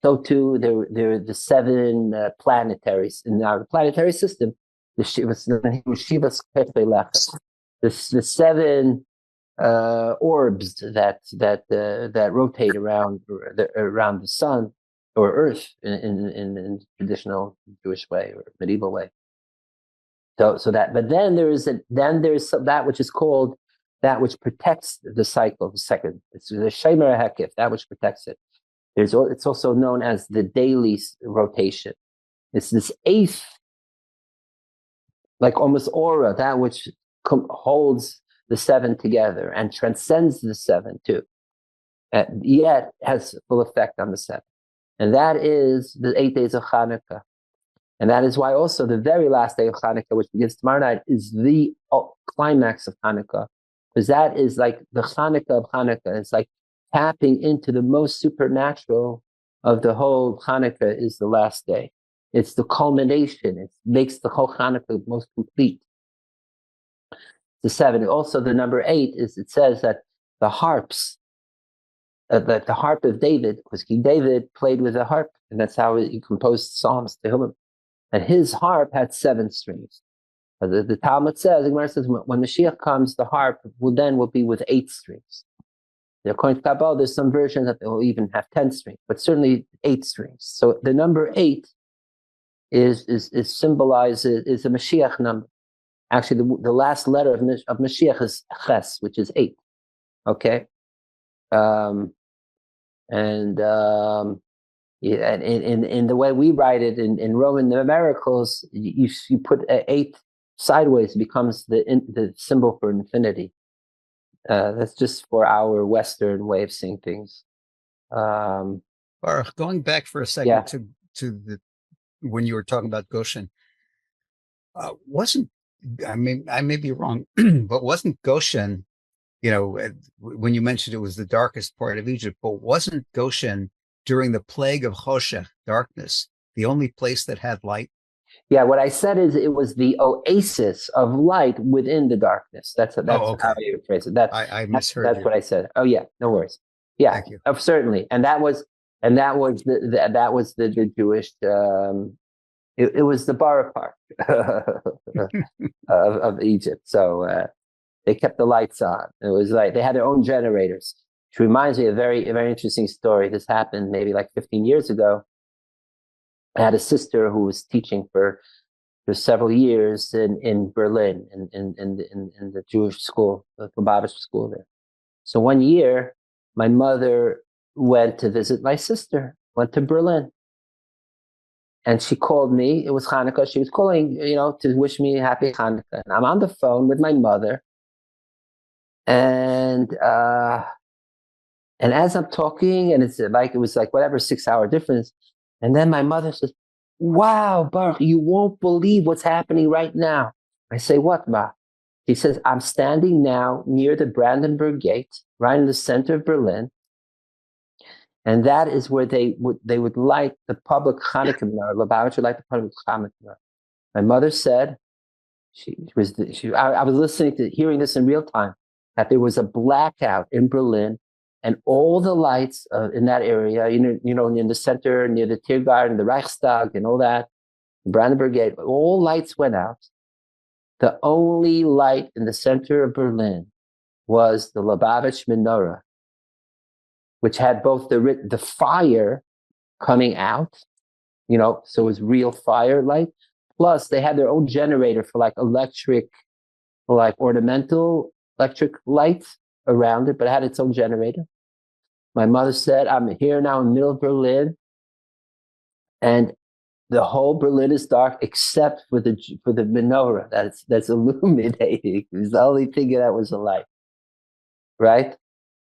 So too, there are the 7 planetaries in our planetary system. The 7 orbs that rotate around the sun or Earth in traditional Jewish way or medieval way. So that, but then there is that which is called that which protects the cycle. The second, it's the Shemer HaHekif, that which protects it. It's also known as the daily rotation. It's this 8th, like almost aura, that which holds the 7 together and transcends the 7 too, yet has full effect on the 7. And that is the 8 days of Hanukkah. And that is why also the very last day of Hanukkah, which begins tomorrow night, is the climax of Hanukkah. Because that is like the Hanukkah of Hanukkah. It's like tapping into the most supernatural of the whole Hanukkah is the last day. It's the culmination. It makes the whole Hanukkah most complete. The 7. Also, the number 8 is, it says that the harps, the harp of David, because King David played with the harp, and that's how he composed Psalms to him. And his harp had 7 strings. The Talmud says, the Gemara says, when Mashiach comes, the harp will be with 8 strings. According to Kabbalah, there's some versions that they will even have 10 strings, but certainly 8 strings. So the number 8 is symbolized, is a Mashiach number. Actually, the last letter of Mashiach is Ches, which is 8. Okay? In the way we write it in Roman numericals, you put 8 sideways, becomes the symbol for infinity. That's just for our Western way of seeing things. Baruch, going back for a second to the when you were talking about Goshen, I may be wrong, but wasn't Goshen, when you mentioned it was the darkest part of Egypt, but wasn't Goshen during the plague of Choshech, darkness, the only place that had light? Yeah, what I said is it was the oasis of light within the darkness. That's how you phrase it. I misheard. That's what I said. Oh yeah, no worries. Yeah, thank you. Certainly, and that was the Jewish. It was the Bara part of Egypt. So they kept the lights on. It was like they had their own generators. Which reminds me of a very interesting story. This happened maybe like 15 years ago. I had a sister who was teaching for several years in Berlin, in the Jewish school, the Bobov school there. So one year, my mother went to visit my sister, went to Berlin. And she called me. It was Hanukkah. She was calling, to wish me happy Hanukkah. And I'm on the phone with my mother. And as I'm talking, and it was like whatever 6-hour difference. And then my mother says, "Wow, Baruch, you won't believe what's happening right now." I say, "What, Ma?" She says, "I'm standing now near the Brandenburg Gate, right in the center of Berlin. And that is where they would light the public Hanukkah Menorah. Lubavitch would light the public Hanukkah Menorah." My mother said, I was hearing this in real time, that there was a blackout in Berlin and all the lights in that area, in the center, near the Tiergarten, the Reichstag, and all that, Brandenburg Gate, all lights went out. The only light in the center of Berlin was the Lubavitch Menorah, which had both the fire coming out, so it was real fire light. Plus, they had their own generator for ornamental electric lights around it, but it had its own generator. My mother said, I'm here now in the middle of Berlin, and the whole Berlin is dark except for the menorah that's illuminating. It's the only thing that was a light, right?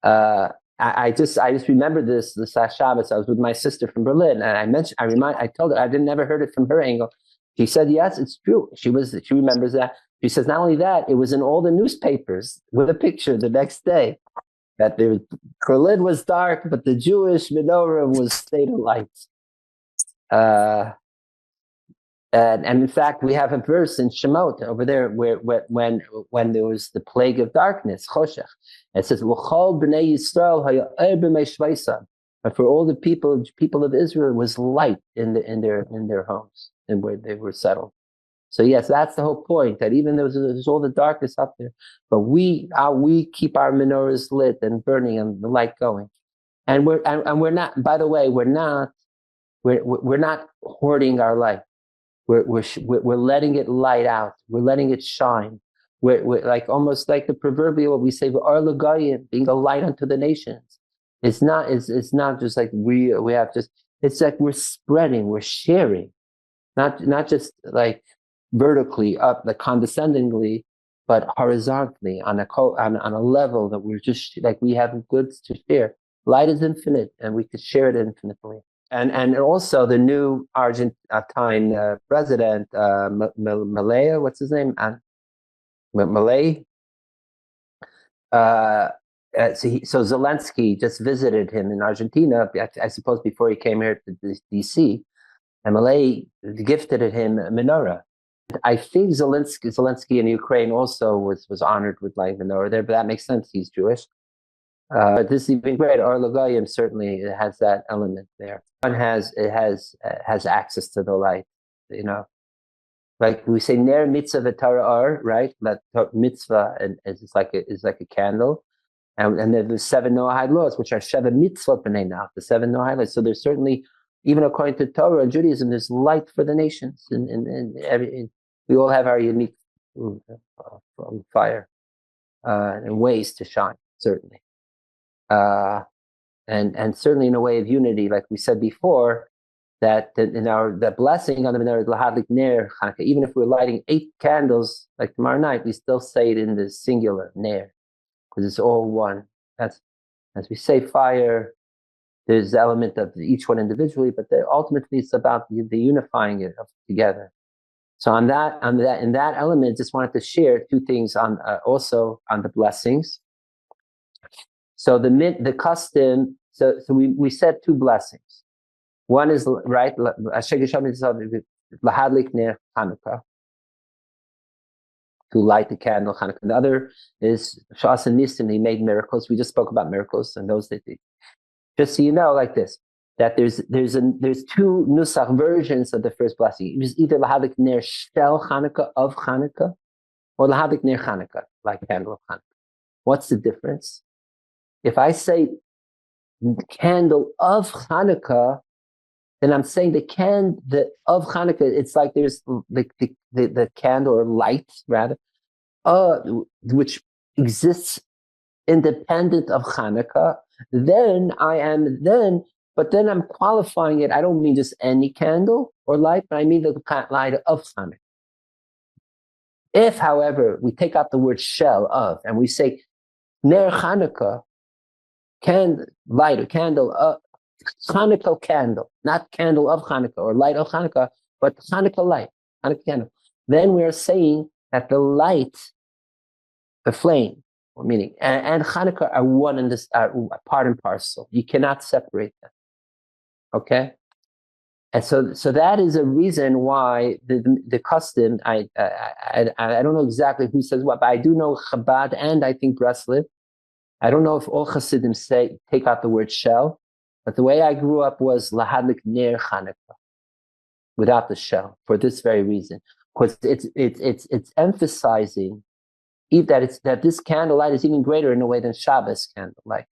I just remember this last Shabbos. I was with my sister from Berlin, and I told her I never heard it from her angle. She said, yes, it's true. She remembers that. She says, not only that, it was in all the newspapers with a picture the next day that Berlin was dark, but the Jewish menorah was state of lights. And in fact, we have a verse in Shemot over there where when there was the plague of darkness, Choshech, it says, "L'chol b'nei Yisrael haya or b'mei shveisan," and for all the people of Israel was light in their homes and where they were settled. So yes, that's the whole point. That even though there's all the darkness up there, but we keep our menorahs lit and burning and the light going, and we're not. By the way, we're not hoarding our light. We're letting it light out. We're letting it shine. We're like almost like the proverbial what we say, Ohr HaGanuz, being a light unto the nations. It's not just like we have just. It's like we're spreading, we're sharing, not just like vertically up, like condescendingly, but horizontally on a level that we're just like we have goods to share. Light is infinite, and we could share it infinitely. And also the new Argentine president, Malaya, what's his name? Malay. So Zelensky just visited him in Argentina, I suppose before he came here to DC, and Malay gifted him a menorah. I think Zelensky in Ukraine also was honored with light menorah there, but that makes sense. He's Jewish. But this is even great. Ohr HaGanuz certainly has that element there. One has access to the light, like we say ner mitzvah v'tara or, right? That mitzvah is like a candle, and then the 7 Noahide laws, which are sheva mitzvot b'nei nach, the 7 Noahide laws. So there's certainly, even according to Torah and Judaism, there's light for the nations, and we all have our unique fire and ways to shine, certainly. And certainly in a way of unity, like we said before, that the blessing on the menorah, lahadlik ner Chanukah, even if we're lighting 8 candles like tomorrow night, we still say it in the singular ner, because it's all one. That's, as we say, fire. There's the element of each one individually, but ultimately it's about the unifying it together. So in that element, just wanted to share 2 things also on the blessings. So the custom. So we said 2 blessings. One is right, lahadlik ner Chanukah, to light the candle Chanukah. The other is shas nisim. He made miracles. We just spoke about miracles and those that. Just so you know, like this, that there's 2 nusach versions of the first blessing. It was either lahadlik ner shel Chanukah, of Chanukah, or lahadlik ner Chanukah, like candle of Chanukah. What's the difference? If I say candle of Chanukah, then I'm saying the of Chanukah. It's like there's the candle or light rather, which exists independent of Chanukah. But then I'm qualifying it. I don't mean just any candle or light, but I mean the light of Chanukah. If, however, we take out the word shell of and we say ner Chanukah, light or candle, Chanukah candle, not candle of Chanukah or light of Chanukah, but Chanukah light, Chanukah candle. Then we are saying that the light, the flame, meaning and Chanukah are one in this, are part and parcel. You cannot separate them. Okay, and so that is a reason why the custom. I don't know exactly who says what, but I do know Chabad and I think Breslov I don't know if all Hasidim take out the word shell, but the way I grew up was lahadlik ner Chanukah, without the shell, for this very reason, because it's emphasizing that this candlelight is even greater in a way than Shabbos candlelight,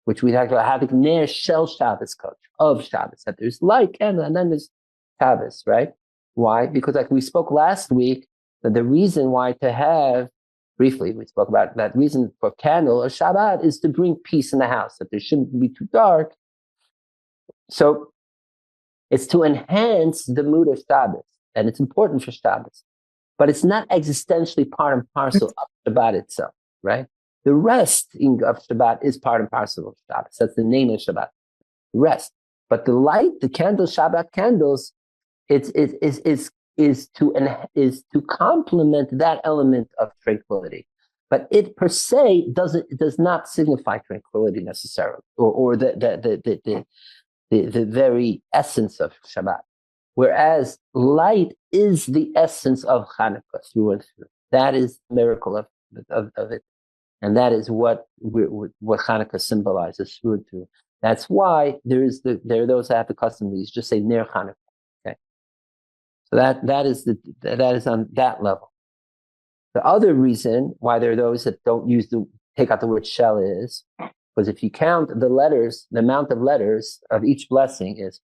which we have lahadlik ner shel Shabbos culture of Shabbos, that there's light candle and then there's Shabbos, right? Why? Because like we spoke last week, that the reason why to have, briefly, we spoke about that reason for candle or Shabbat is to bring peace in the house, that there shouldn't be too dark. So it's to enhance the mood of Shabbos, and it's important for Shabbos, but it's not existentially part and parcel of Shabbat itself, right? The rest of Shabbat is part and parcel of Shabbos. That's the name of Shabbat, rest. But the light, the candles, Shabbat candles, is to complement that element of tranquility, but it per se does not signify tranquility necessarily, or the very essence of Shabbat. Whereas light is the essence of Hanukkah through and through. That is the miracle of it, and that is what Hanukkah symbolizes through and through. That's why there are those that have the custom to just say Ner Hanukkah. So that is on that level. The other reason why there are those that don't take out the word shell is because if you count the letters, the amount of letters of each blessing is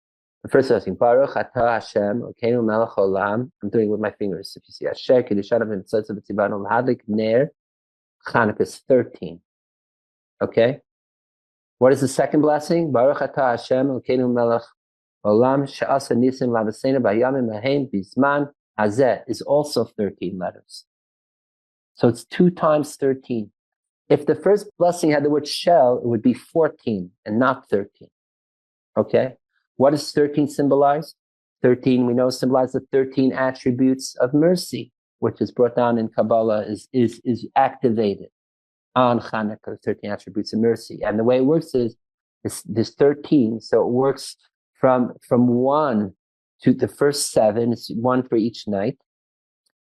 the first blessing, Baruch Atah Hashem, Elokeinu Melech Olam. I'm doing it with my fingers. If you see Asher Kedushav V'Nitzotzav V'Tzivanu L'Hadlik Ner, Chanukah is 13. Okay. What is the second blessing? Baruch Atah Hashem, Elokeinu Melech Olam she'asa nisim lavasena b'yamim lahem bizman hazeh is also 13 letters. So it's 2 times 13. If the first blessing had the word shell, it would be 14 and not 13. Okay? What does 13 symbolize? 13, we know, symbolizes the 13 attributes of mercy, which is brought down in Kabbalah, is activated on Chanukah, 13 attributes of mercy. And the way it works is there's 13, so it works from 1 to the first 7, it's 1 for each night.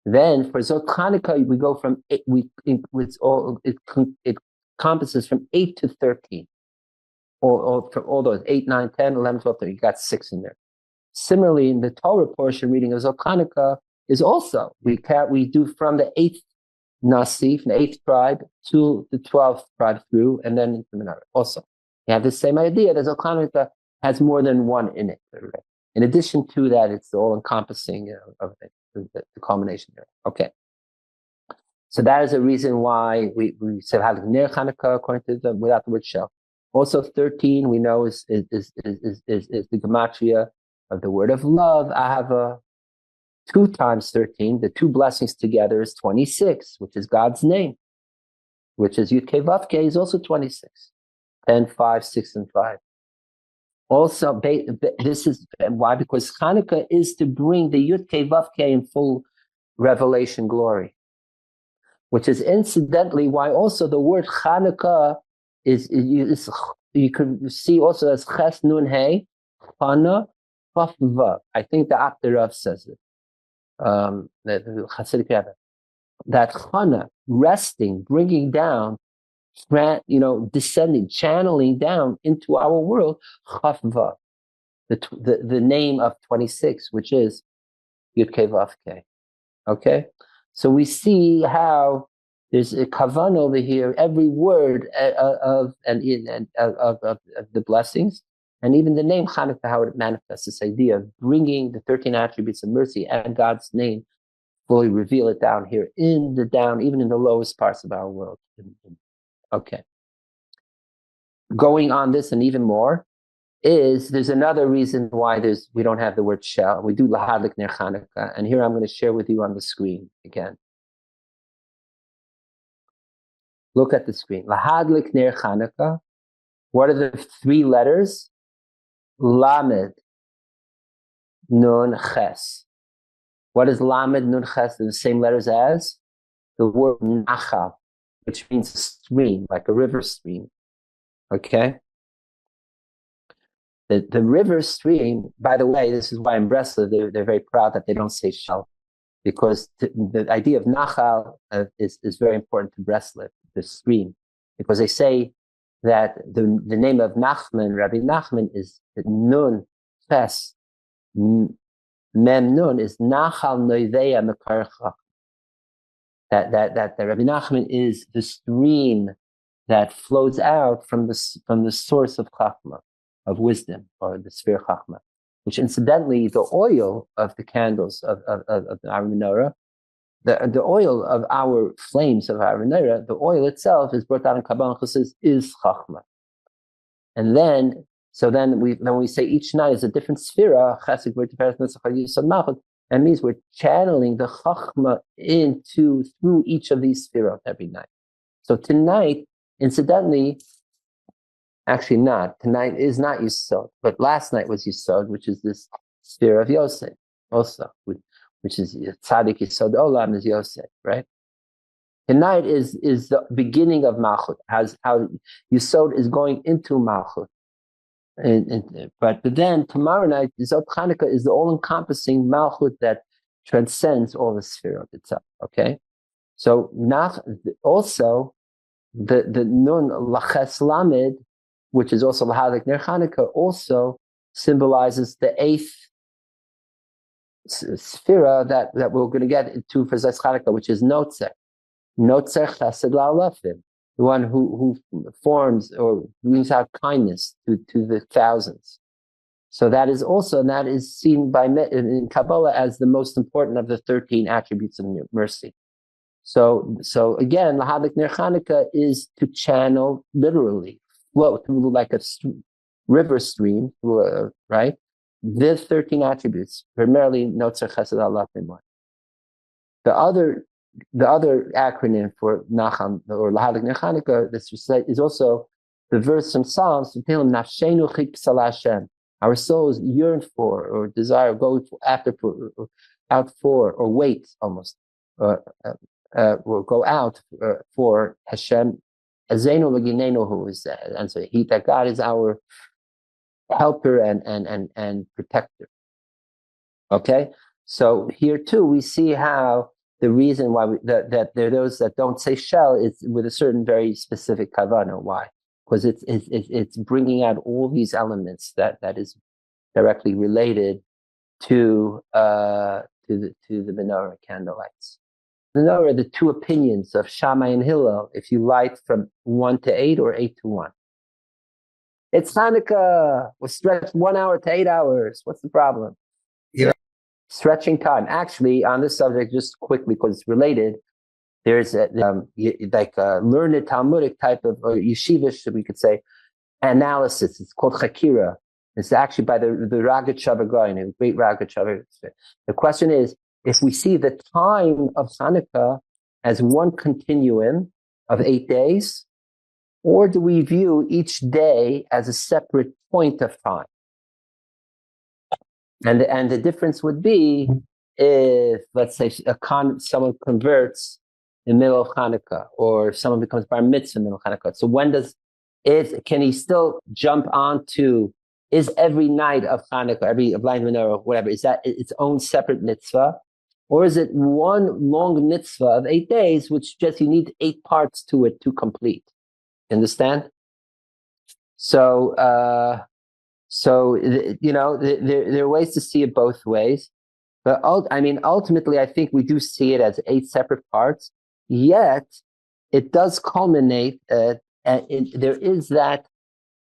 Then for Zot Chanukah, we go from 8, it encompasses from 8 to 13. Or for all those 8, 9, 10, 11, 12, 13, you got 6 in there. Similarly, in the Torah portion reading of Zot Chanukah is also, we do from the 8th Nasi, from the 8th tribe to the 12th tribe through, and then into the Menorah. Also, you have the same idea that Zot Chanukah has more than one in it. In addition to that, it's the all-encompassing of it, the culmination there. Okay. So that is a reason why we say Ner Chanukah according to without the word shell. Also, 13 we know is the gematria of the word of love, Ahava. 2 times 13, the 2 blessings together is 26, which is God's name, which is Yud Kei Vav Kei is also 26. 10, 5, 6, and 5. Also, this is why, because Chanukah is to bring the Yud Kei Vav Kei in full revelation glory, which is incidentally why also the word Chanukah is you can see also as Ches Nun Hey, Chana Vav Vav. I think the Abder Rav says it. The Hasidic Rebbe, that Chana, resting, bringing down, descending, channeling down into our world, Chafva, the name of 26, which is Yud Kei Vav Kei. Okay, so we see how there's a kavan over here. Every word of the blessings, and even the name Hanukkah, how it manifests this idea of bringing the 13 attributes of mercy and God's name, fully reveal it down here even in the lowest parts of our world. Okay. Going on this and even more there's another reason why we don't have the word shell. We do lahadlik ner Chanukah, and here I'm going to share with you on the screen again. Look at the screen. Lahadlik ner Chanukah. What are the 3 letters? Lamed Nun Ches. What is Lamed Nun Ches? They're the same letters as the word Nachal, which means stream, like a river stream. Okay? The river stream, by the way, this is why in Breslau they're very proud that they don't say shell, because the idea of Nachal is very important to Breslau, the stream. because they say that the name of Nachman, Rabbi Nachman, is Nun Ches Mem Nun is Nachal Noiveya Mekar Chachma. That Rabbi Nachman is the stream that flows out from the source of Chachma, of wisdom, or the sphere Chachma, which incidentally, the oil of the candles of our menorah, the oil of our flames of our menorah, the oil itself is brought down in Kabbalah Chassidus is Chachma. And then, when we say each night is a different sphere, that means we're channeling the Chachma through each of these spheres every night. So tonight, incidentally, actually not. Tonight is not Yisod, but last night was Yisod, which is this sphere of Yosef, also, which is Tzadik Yisod Olam is Yosef, right? Tonight is the beginning of Malchut, how Yisod is going into Malchut. But then tomorrow night, Zot Chanukah is the all-encompassing Malchut that transcends all the sphere of itself. Okay, so also the Nun Laches Lamed, which is also Lahalik Ner Chanukah, also symbolizes the eighth sphere that we're going to get into for Zot Chanukah, which is Notzer Chesed La'alafim, the one who forms or brings out kindness to the thousands. So that is seen in Kabbalah as the most important of the 13 attributes of mercy. So again, Lahadlik Ner Chanukah is to channel, literally, flow through like a river stream, right? The 13 attributes, primarily Notzer Chesed La'alafim. The other acronym for Nacham or Lahadlik Ner Chanukah, this is also the verse from Psalms. Our souls yearn for or desire, go after, out for, or wait almost, or go out for Hashem. Azenu Laginenu, who is and so that God is our helper and protector. Okay, so here too we see how the reason why that there are those that don't say shell is with a certain very specific kavanah. Why? Because it's bringing out all these elements that is directly related to the menorah candlelights. Menorah, the two opinions of Shammai and Hillel, if you light from 1 to 8 or 8 to 1. It's Hanukkah. We're stretched 1 hour to 8 hours. What's the problem? Yeah. Stretching time. Actually, on this subject, just quickly because it's related, there's a learned Talmudic type of, or yeshivish, we could say, analysis. It's called Chakira. It's actually by the Ragat Shabbagoyin, a great Ragat Shabbagoyin. The question is, if we see the time of Hanukkah as one continuum of 8 days, or do we view each day as a separate point of time? And the difference would be if, let's say, someone converts in the middle of Hanukkah, or someone becomes bar mitzvah in the middle of Hanukkah. So can he still jump onto, is every night of Hanukkah, every blind menorah, whatever, is that its own separate mitzvah? Or is it one long mitzvah of 8 days, which just you need 8 parts to it to complete? Understand? So, there are ways to see it both ways. But ultimately, I think we do see it as 8 separate parts. Yet, it does culminate, there is that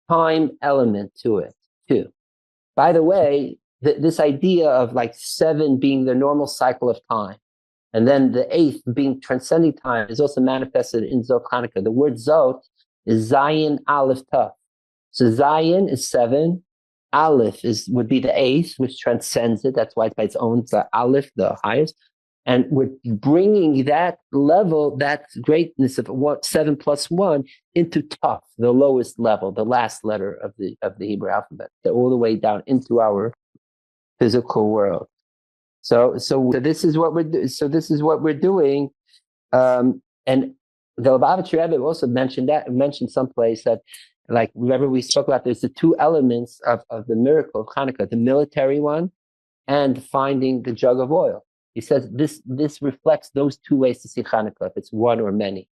time element to it, too. By the way, this idea of like 7 being the normal cycle of time, and then the 8th being transcending time, is also manifested in Zot Chanukah. The word Zot is Zayin Aleph Taf. So Zayin is 7, Aleph would be the 8th, which transcends it. That's why it's by its own. It's Aleph, the highest. And we're bringing that level, that greatness of 7 plus 1 into Taf, the lowest level, the last letter of the Hebrew alphabet, all the way down into our physical world. So this is what we're doing. And the Bobov Rebbe also mentioned someplace that, like, remember we spoke about, there's the 2 elements of the miracle of Hanukkah, the military one and finding the jug of oil. He says this reflects those 2 ways to see Hanukkah, if it's one or many.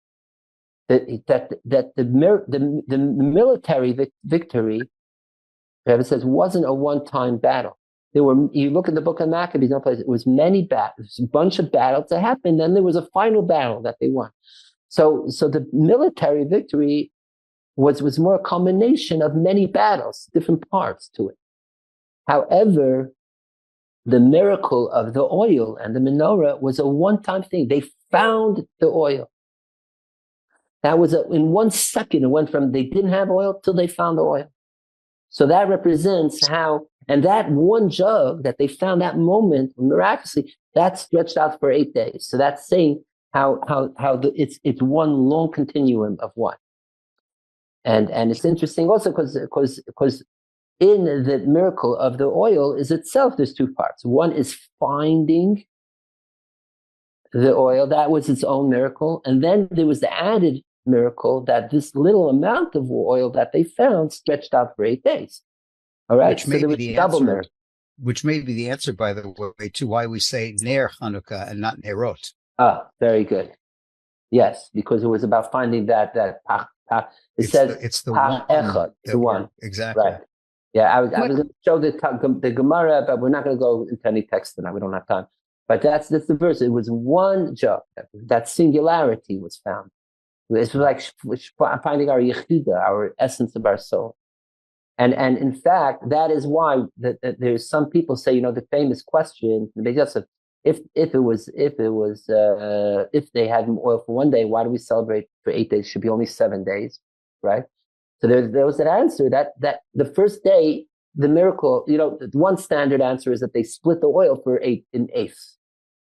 the military victory, Rebbe says, wasn't a one-time battle. You look at the Book of Maccabees, it was many battles, a bunch of battles that happened, then there was a final battle that they won. So the military victory was more a culmination of many battles, different parts to it. However, the miracle of the oil and the menorah was a one-time thing. They found the oil. That was in 1 second, it went from they didn't have oil till they found the oil. So that represents how, and that one jug that they found that moment, miraculously, that stretched out for 8 days. So that's saying how it's one long continuum of one. And it's interesting also because in the miracle of the oil is itself, there's two parts. One is finding the oil, that was its own miracle. And then there was the added miracle that this little amount of oil that they found stretched out for 8 days. All right, so there was the double miracle. Which may be the answer, by the way, to why we say Ner Hanukkah and not Nerot. Ah, very good. Yes, because it was about finding that it's the one. Echad, the one. Exactly. Right. Yeah, I was going to show the Gemara, but we're not going to go into any text tonight. We don't have time. But that's the verse. It was one jug. That singularity was found. It was like finding our yechidah, our essence of our soul. And in fact, that is why there's some people say, the famous question, they just said, if they had oil for 1 day, why do we celebrate for 8 days? It should be only 7 days, right? So there was an answer that the first day, the miracle, one standard answer is that they split the oil for 8 in eighths.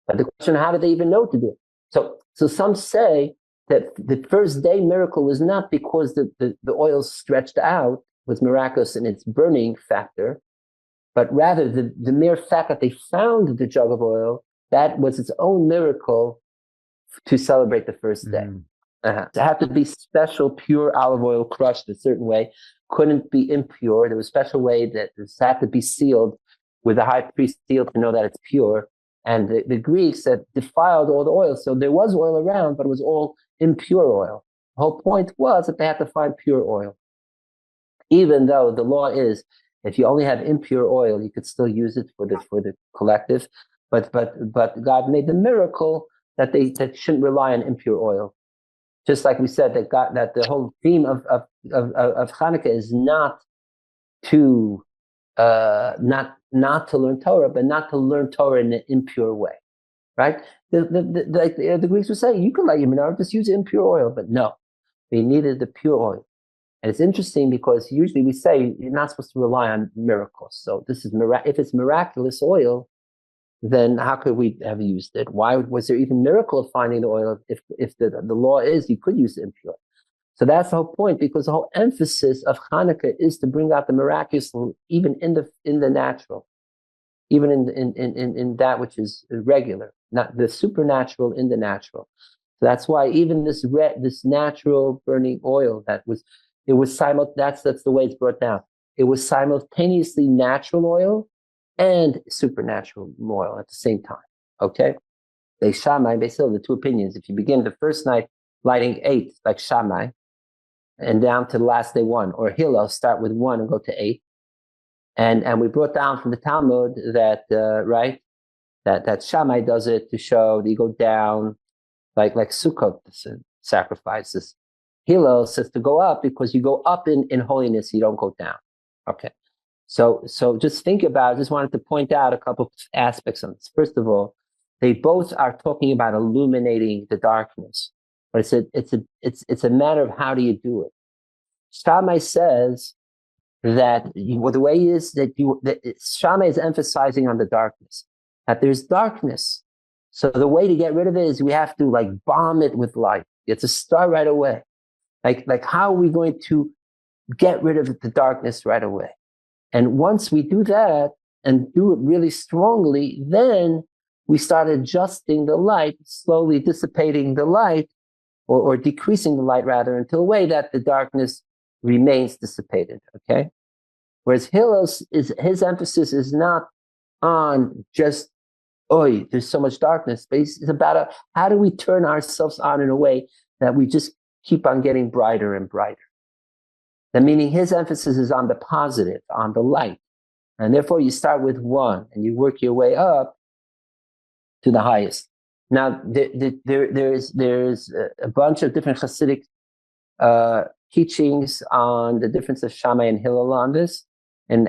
But the question, how did they even know to do it? So some say that the first day miracle was not because the oil stretched out, was miraculous in its burning factor, but rather the mere fact that they found the jug of oil, that was its own miracle to celebrate the first day. It had to be special, pure olive oil crushed a certain way, couldn't be impure. There was a special way that it had to be sealed with the high priest seal to know that it's pure. And the Greeks had defiled all the oil. So there was oil around, but it was all impure oil. The whole point was that they had to find pure oil. Even though the law is, if you only have impure oil, you could still use it for the collective. But God made the miracle that they shouldn't rely on impure oil. Just like we said, that the whole theme of Hanukkah is not to learn Torah, but not to learn Torah in an impure way, right? The Greeks would say, you can light your menorah, just use impure oil, but no, they needed the pure oil. And it's interesting because usually we say you're not supposed to rely on miracles. So this is if it's miraculous oil, then how could we have used it? Why was there even miracle of finding the oil if the law is you could use the impure? So that's the whole point, because the whole emphasis of Hanukkah is to bring out the miraculous even in the natural, even in that which is regular, not the supernatural in the natural. So that's why even this natural burning oil that's the way it's brought down. It was simultaneously natural oil and supernatural oil at the same time. Okay? Beis Shammai, Beis Hillel, the two opinions. If you begin the first night lighting 8, like Shammai, and down to the last day 1, or Hillel, start with 1 and go to 8. And we brought down from the Talmud that that Shammai does it to show that you go down like Sukkot sacrifices. Hillel says to go up because you go up in holiness, you don't go down. Okay. So just think about, just wanted to point out a couple of aspects on this. First of all, they both are talking about illuminating the darkness, but it's a matter of how do you do it. Shammai says that the way is that Shammai is emphasizing on the darkness, that there's darkness. So the way to get rid of it is we have to bomb it with light. You have to start right away. Like how are we going to get rid of the darkness right away? And once we do that and do it really strongly, then we start adjusting the light, slowly dissipating the light, or decreasing the light rather, until a way that the darkness remains dissipated. Okay. Whereas his emphasis is not on just, there's so much darkness, but it's about how do we turn ourselves on in a way that we just keep on getting brighter and brighter. The meaning his emphasis is on the positive, on the light. And therefore you start with one and you work your way up to the highest. Now, there's a bunch of different Hasidic teachings on the difference of Shammai and Hillel on this. And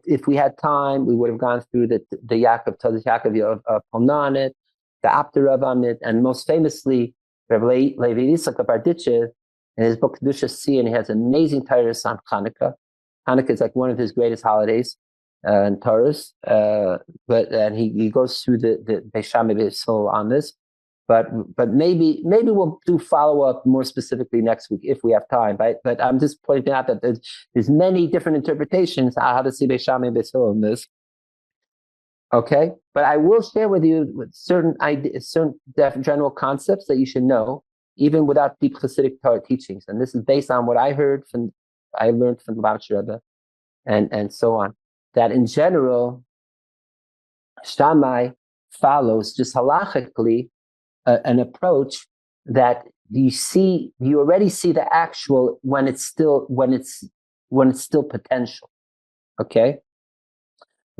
if we had time, we would have gone through the Yaakov of Polna on it, the Apterav on it, and most famously, Rabbi Levi Yitzchak of Barditchev, in his book Kedusha C, and he has amazing Torahs on Chanukah. Chanukah is like one of his greatest holidays and Torahs, and he goes through the Beis Shammai Beis Hillel on this. But maybe we'll do follow up more specifically next week if we have time. But I'm just pointing out that there's many different interpretations on how to see Beis Shammai Beis Hillel in this. Okay, but I will share with you with certain ideas, certain general concepts that you should know, even without deep Hasidic Torah teachings. And this is based on what I learned from the Bobov Rebbe, and so on. That in general, Shammai follows just halachically an approach that you already see the actual when it's still potential. Okay.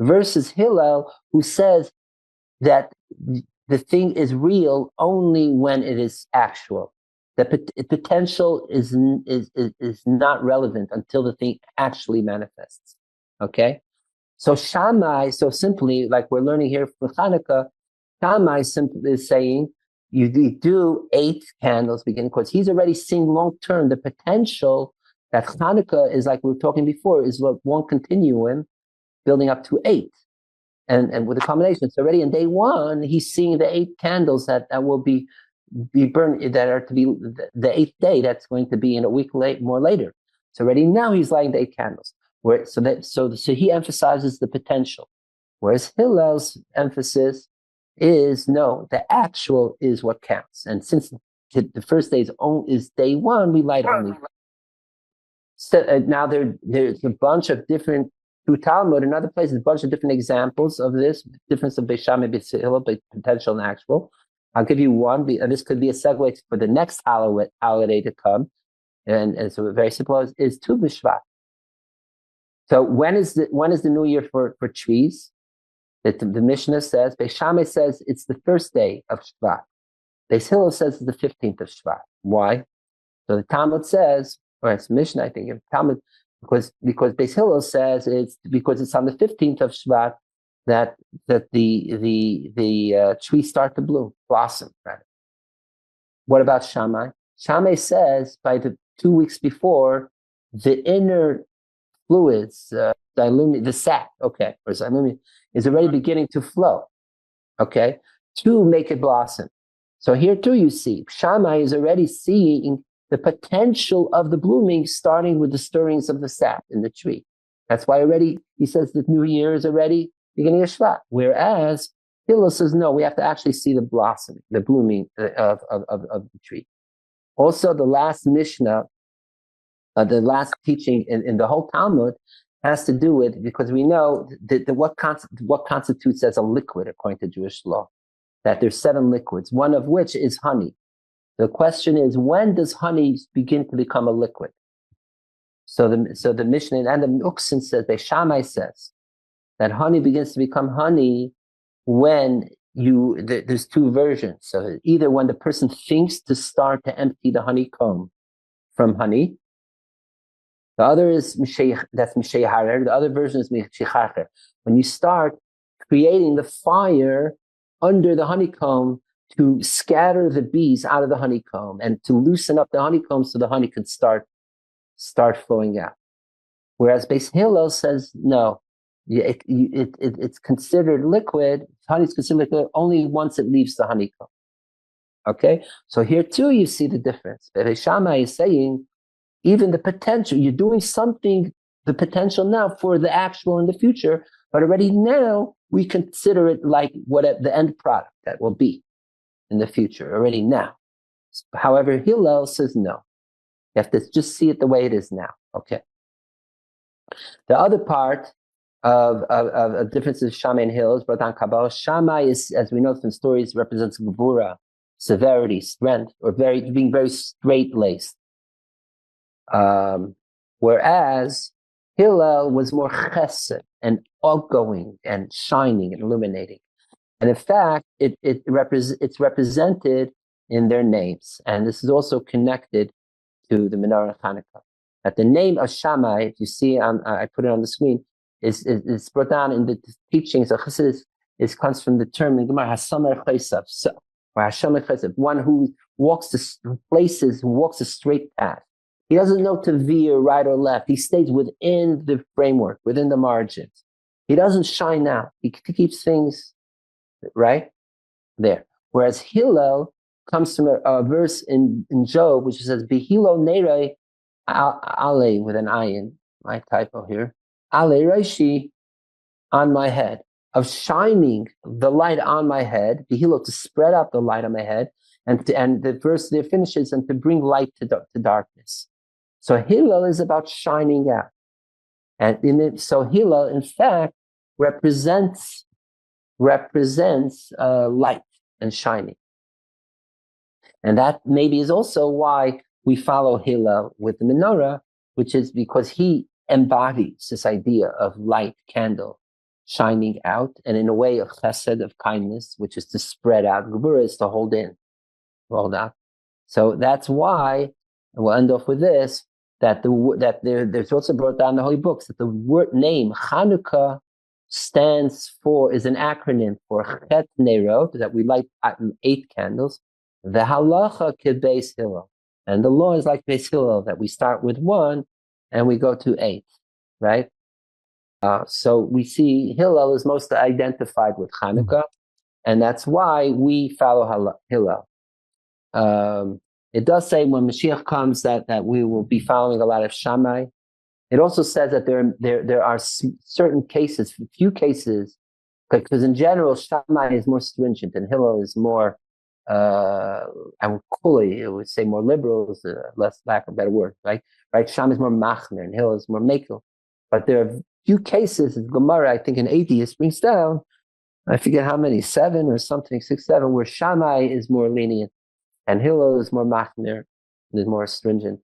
Versus Hillel, who says that the thing is real only when it is actual. The potential is not relevant until the thing actually manifests. Okay? So Shammai, so simply, like we're learning here for Hanukkah, Shammai simply is saying you do 8 candles beginning, because he's already seeing long-term the potential that Hanukkah is, like we were talking before, is like one continuum building up to 8, and with a combination. So already in day 1, he's seeing the 8 candles that will be burned, that are to be the 8th day. That's going to be in a week more later. So already now he's lighting the 8 candles. So he emphasizes the potential, whereas Hillel's emphasis is no, the actual is what counts. And since the first day is day 1, we light only. So now there's a bunch of different. Through Talmud, another place, a bunch of different examples of this difference of Beis Shammai, Beis Hillel, potential and actual. I'll give you one, and this could be a segue for the next holiday to come. And so very simple is Tu B'Shvat. So when is the new year for trees? The Mishnah says, Beis Shammai says it's the first day of Shvat. Beis Hillel says it's the 15th of Shvat. Why? So the Talmud says, or it's Mishnah, I think, Talmud. Because Beis Hillel says it's because it's on the 15th of Shvat that the trees start to blossom. Right? What about Shammai? Shammai says by the 2 weeks before, the inner fluids, the sap, okay, or xylem is already beginning to flow, okay, to make it blossom. So here too you see, Shammai is already seeing the potential of the blooming starting with the stirrings of the sap in the tree. That's why already he says the new year is already beginning of Shvat. Whereas Hillel says, no, we have to actually see the blossoming, the blooming of the tree. Also, the last Mishnah, the last teaching in the whole Talmud has to do with, because we know what constitutes as a liquid according to Jewish law, that there's 7 liquids, one of which is honey. The question is, when does honey begin to become a liquid? So the Mishnah and the Uksin says, Beis Shammai says that honey begins to become honey when there's 2 versions. So either when the person thinks to start to empty the honeycomb from honey, the other is that's Mishei Harer, the other version is Mishei Harer. When you start creating the fire under the honeycomb to scatter the bees out of the honeycomb and to loosen up the honeycomb so the honey can start flowing out. Whereas Beis Hillel says, no, it's considered liquid, honey is considered liquid only once it leaves the honeycomb. Okay? So here too you see the difference. Beis Shammai is saying, even the potential, you're doing something, the potential now for the actual in the future, but already now we consider it like what the end product that will be in the future, already now. However, Hillel says no. You have to just see it the way it is now. Okay. The other part of differences of Shammai and Hillel is brought down Kabbalah. Shammai is, as we know from stories, represents gevura, severity, strength, or being very straight-laced. Whereas Hillel was more chesed and outgoing and shining and illuminating. And in fact, it's represented in their names. And this is also connected to the Menorah Hanukkah. That the name of Shammai, if you see, I put it on the screen, is brought down in the teachings of Chassidus. It comes from the term in Gemara, Hasamer Chesav, or Hashamer Chesav, one who walks a straight path. He doesn't know to veer right or left. He stays within the framework, within the margins. He doesn't shine out. He keeps things right there. Whereas Hillel comes from a verse in Job, which says, Behilo Nerei Ale with an ayin, my typo here, Ale Reishi, on my head, of shining the light on my head, Behilo, to spread out the light on my head, and the verse there finishes, and to bring light to darkness. So Hillel is about shining out. And so Hillel, in fact, represents light and shining. And that maybe is also why we follow Hillel with the menorah, which is because he embodies this idea of light, candle, shining out, and in a way of chesed, of kindness, which is to spread out. Gevurah is to hold out. So that's why, and we'll end off with this, that there's also brought down in the holy books that the word name Chanukah is an acronym for Chet Neirot, that we light 8 candles. The halacha kebeis Hillel, and the law is like beis Hillel, that we start with 1 and we go to 8, right? So we see Hillel is most identified with Chanukah, and that's why we follow Hillel. It does say when Mashiach comes that we will be following a lot of Shammai. It also says that there are certain cases, few cases, because in general Shammai is more stringent and Hillel is more, I would say more liberal, is less lack of a better word, right? Right? Shammai is more machmer and Hillel is more mekel. But there are few cases in Gemara, I think in 80, it brings down, I forget how many, 7 or something, 6, 7, where Shammai is more lenient and Hillel is more machmer and is more stringent.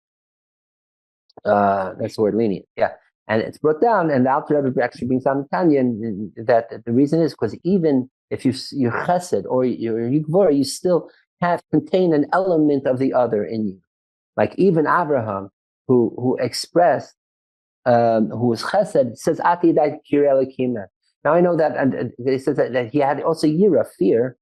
That's the word lenient, yeah. And it's brought down, and the Alter Rebbe actually brings down the Tanya, that the reason is because even if you're chesed or you're Gevurah, you still contain an element of the other in you. Like even Abraham, who expressed, who was chesed, says, Ati dai kir Elokim. Now I know that, and it says that he had also yira, fear,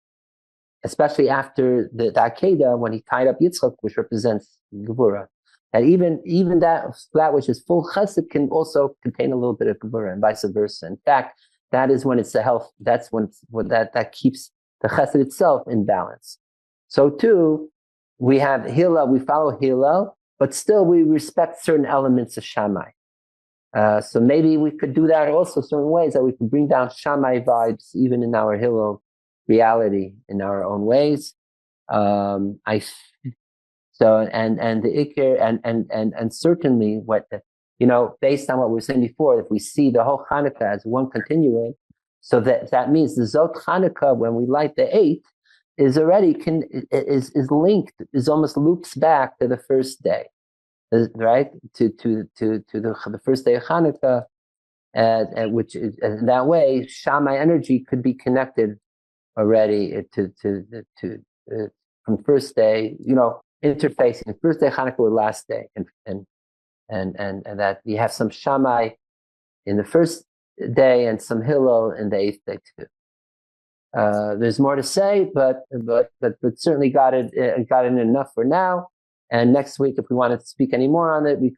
especially after the Akedah, when he tied up Yitzchak, which represents Gevurah. And even that which is full chesed can also contain a little bit of gevurah, and vice versa. In fact, that is when it's the health. That's when that keeps the chesed itself in balance. So too, we have Hillel. We follow Hillel, but still we respect certain elements of Shammai. So maybe we could do that also certain ways, that we could bring down Shammai vibes even in our Hillel reality in our own ways. So and the Iker and certainly what based on what we were saying before, if we see the whole Hanukkah as one continuing, so that means the Zot Hanukkah, when we light the 8, is already is linked, is almost loops back to the first day, right? To the first day of Hanukkah, and which is, and that way Shammai energy could be connected already to from first day, interfacing first day Hanukkah with last day, and that you have some Shammai in the first day and some Hillel in the 8th day too. There's more to say, but certainly got it in enough for now. And next week, if we wanted to speak any more on it, we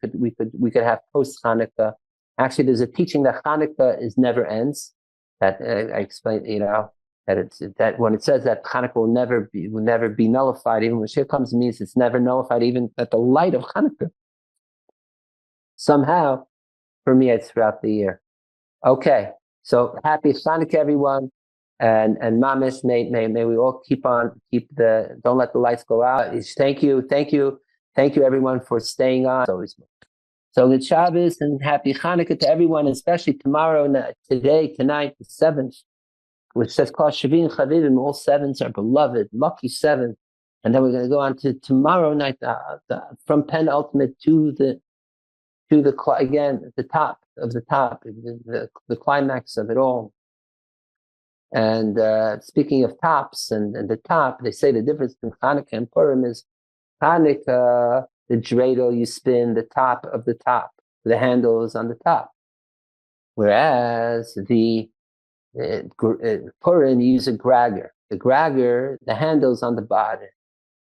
could have post Hanukkah. Actually, there's a teaching that Hanukkah never ends. That I explained, that when it says that Hanukkah will never be nullified, even when Mashiach comes, it means it's never nullified, even at the light of Hanukkah somehow permeates throughout the year. Okay, so happy Hanukkah, everyone, and Mamish, may we all don't let the lights go out. Thank you, everyone, for staying on. So good Shabbos and happy Hanukkah to everyone, especially tonight, the 7th. Which says, Kol Shavin Chavivim, all 7s are beloved, lucky 7. And then we're going to go on to tomorrow night, from penultimate to the to the top of the top, the climax of it all. And speaking of tops and the top, they say the difference between Hanukkah and Purim is Hanukkah, the dreidel you spin the top of the top, the handle is on the top. Whereas the Purim, you use a gragger. The gragger, the handle's on the bottom.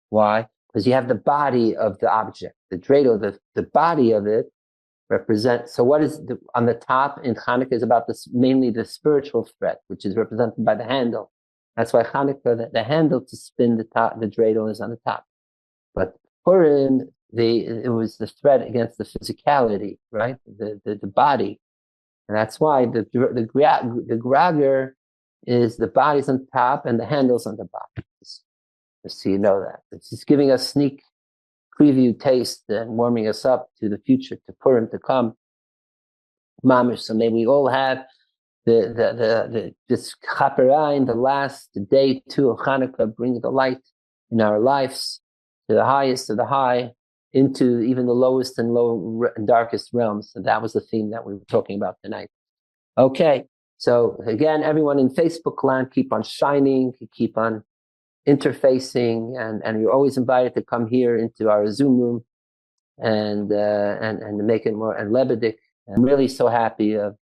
Why? Because you have the body of the object. The dreidel, the body of it represents. So what is on the top in Hanukkah is about this, mainly the spiritual thread, which is represented by the handle. That's why Hanukkah, the handle to spin the top, the dreidel is on the top. But Purim, it was the threat against the physicality, right? The body. And that's why the gragger is the body's on top and the handle's on the bottom. Just so you know that. It's just giving us sneak preview taste and warming us up to the future, to Purim to come. Mamish. So may we all have this chaperain, the last day too of Hanukkah, bring the light in our lives to the highest of the high, into even the lowest and darkest realms. And that was the theme that we were talking about tonight. Okay, so again, everyone in Facebook land, keep on shining, keep on interfacing, and you're always invited to come here into our Zoom room and make it more. And Lebedik, I'm really so happy of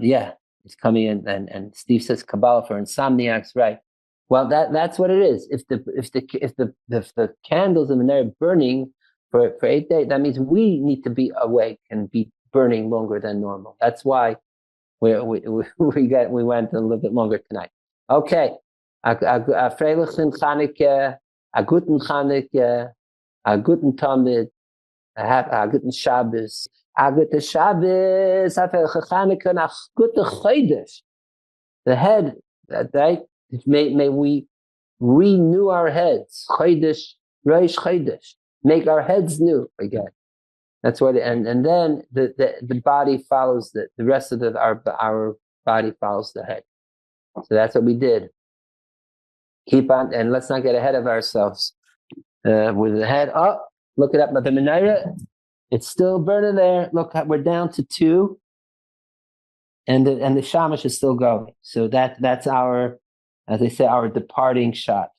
he's coming in, and Steve says Kabbalah for insomniacs, right? Well, that's what it is. If the candles in the Menorah are burning for 8 days, that means we need to be awake and be burning longer than normal. That's why we went a little bit longer tonight. Okay, a freilichen Chanukah, a guten Chanukah, a guten Tamid, a guten Shabbos, a guten Shabbos, a freilichen Chanukah, a guten Chodesh. The head, right? May we renew our heads. Chodesh, Rosh Chodesh. Make our heads new again. That's what, and then the body follows the rest of our body follows the head. So that's what we did. Keep on, and let's not get ahead of ourselves. With the head up, look it up. But the Menorah, it's still burning there. Look, we're down to 2, and the shamash is still going. So that's our, as they say, our departing shot.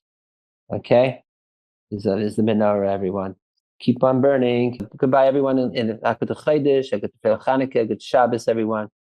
Okay, is the Menorah, everyone. Keep on burning. Goodbye, everyone. In Hanukkah Chodesh, Hanukkah Chanukah, good Shabbos, everyone.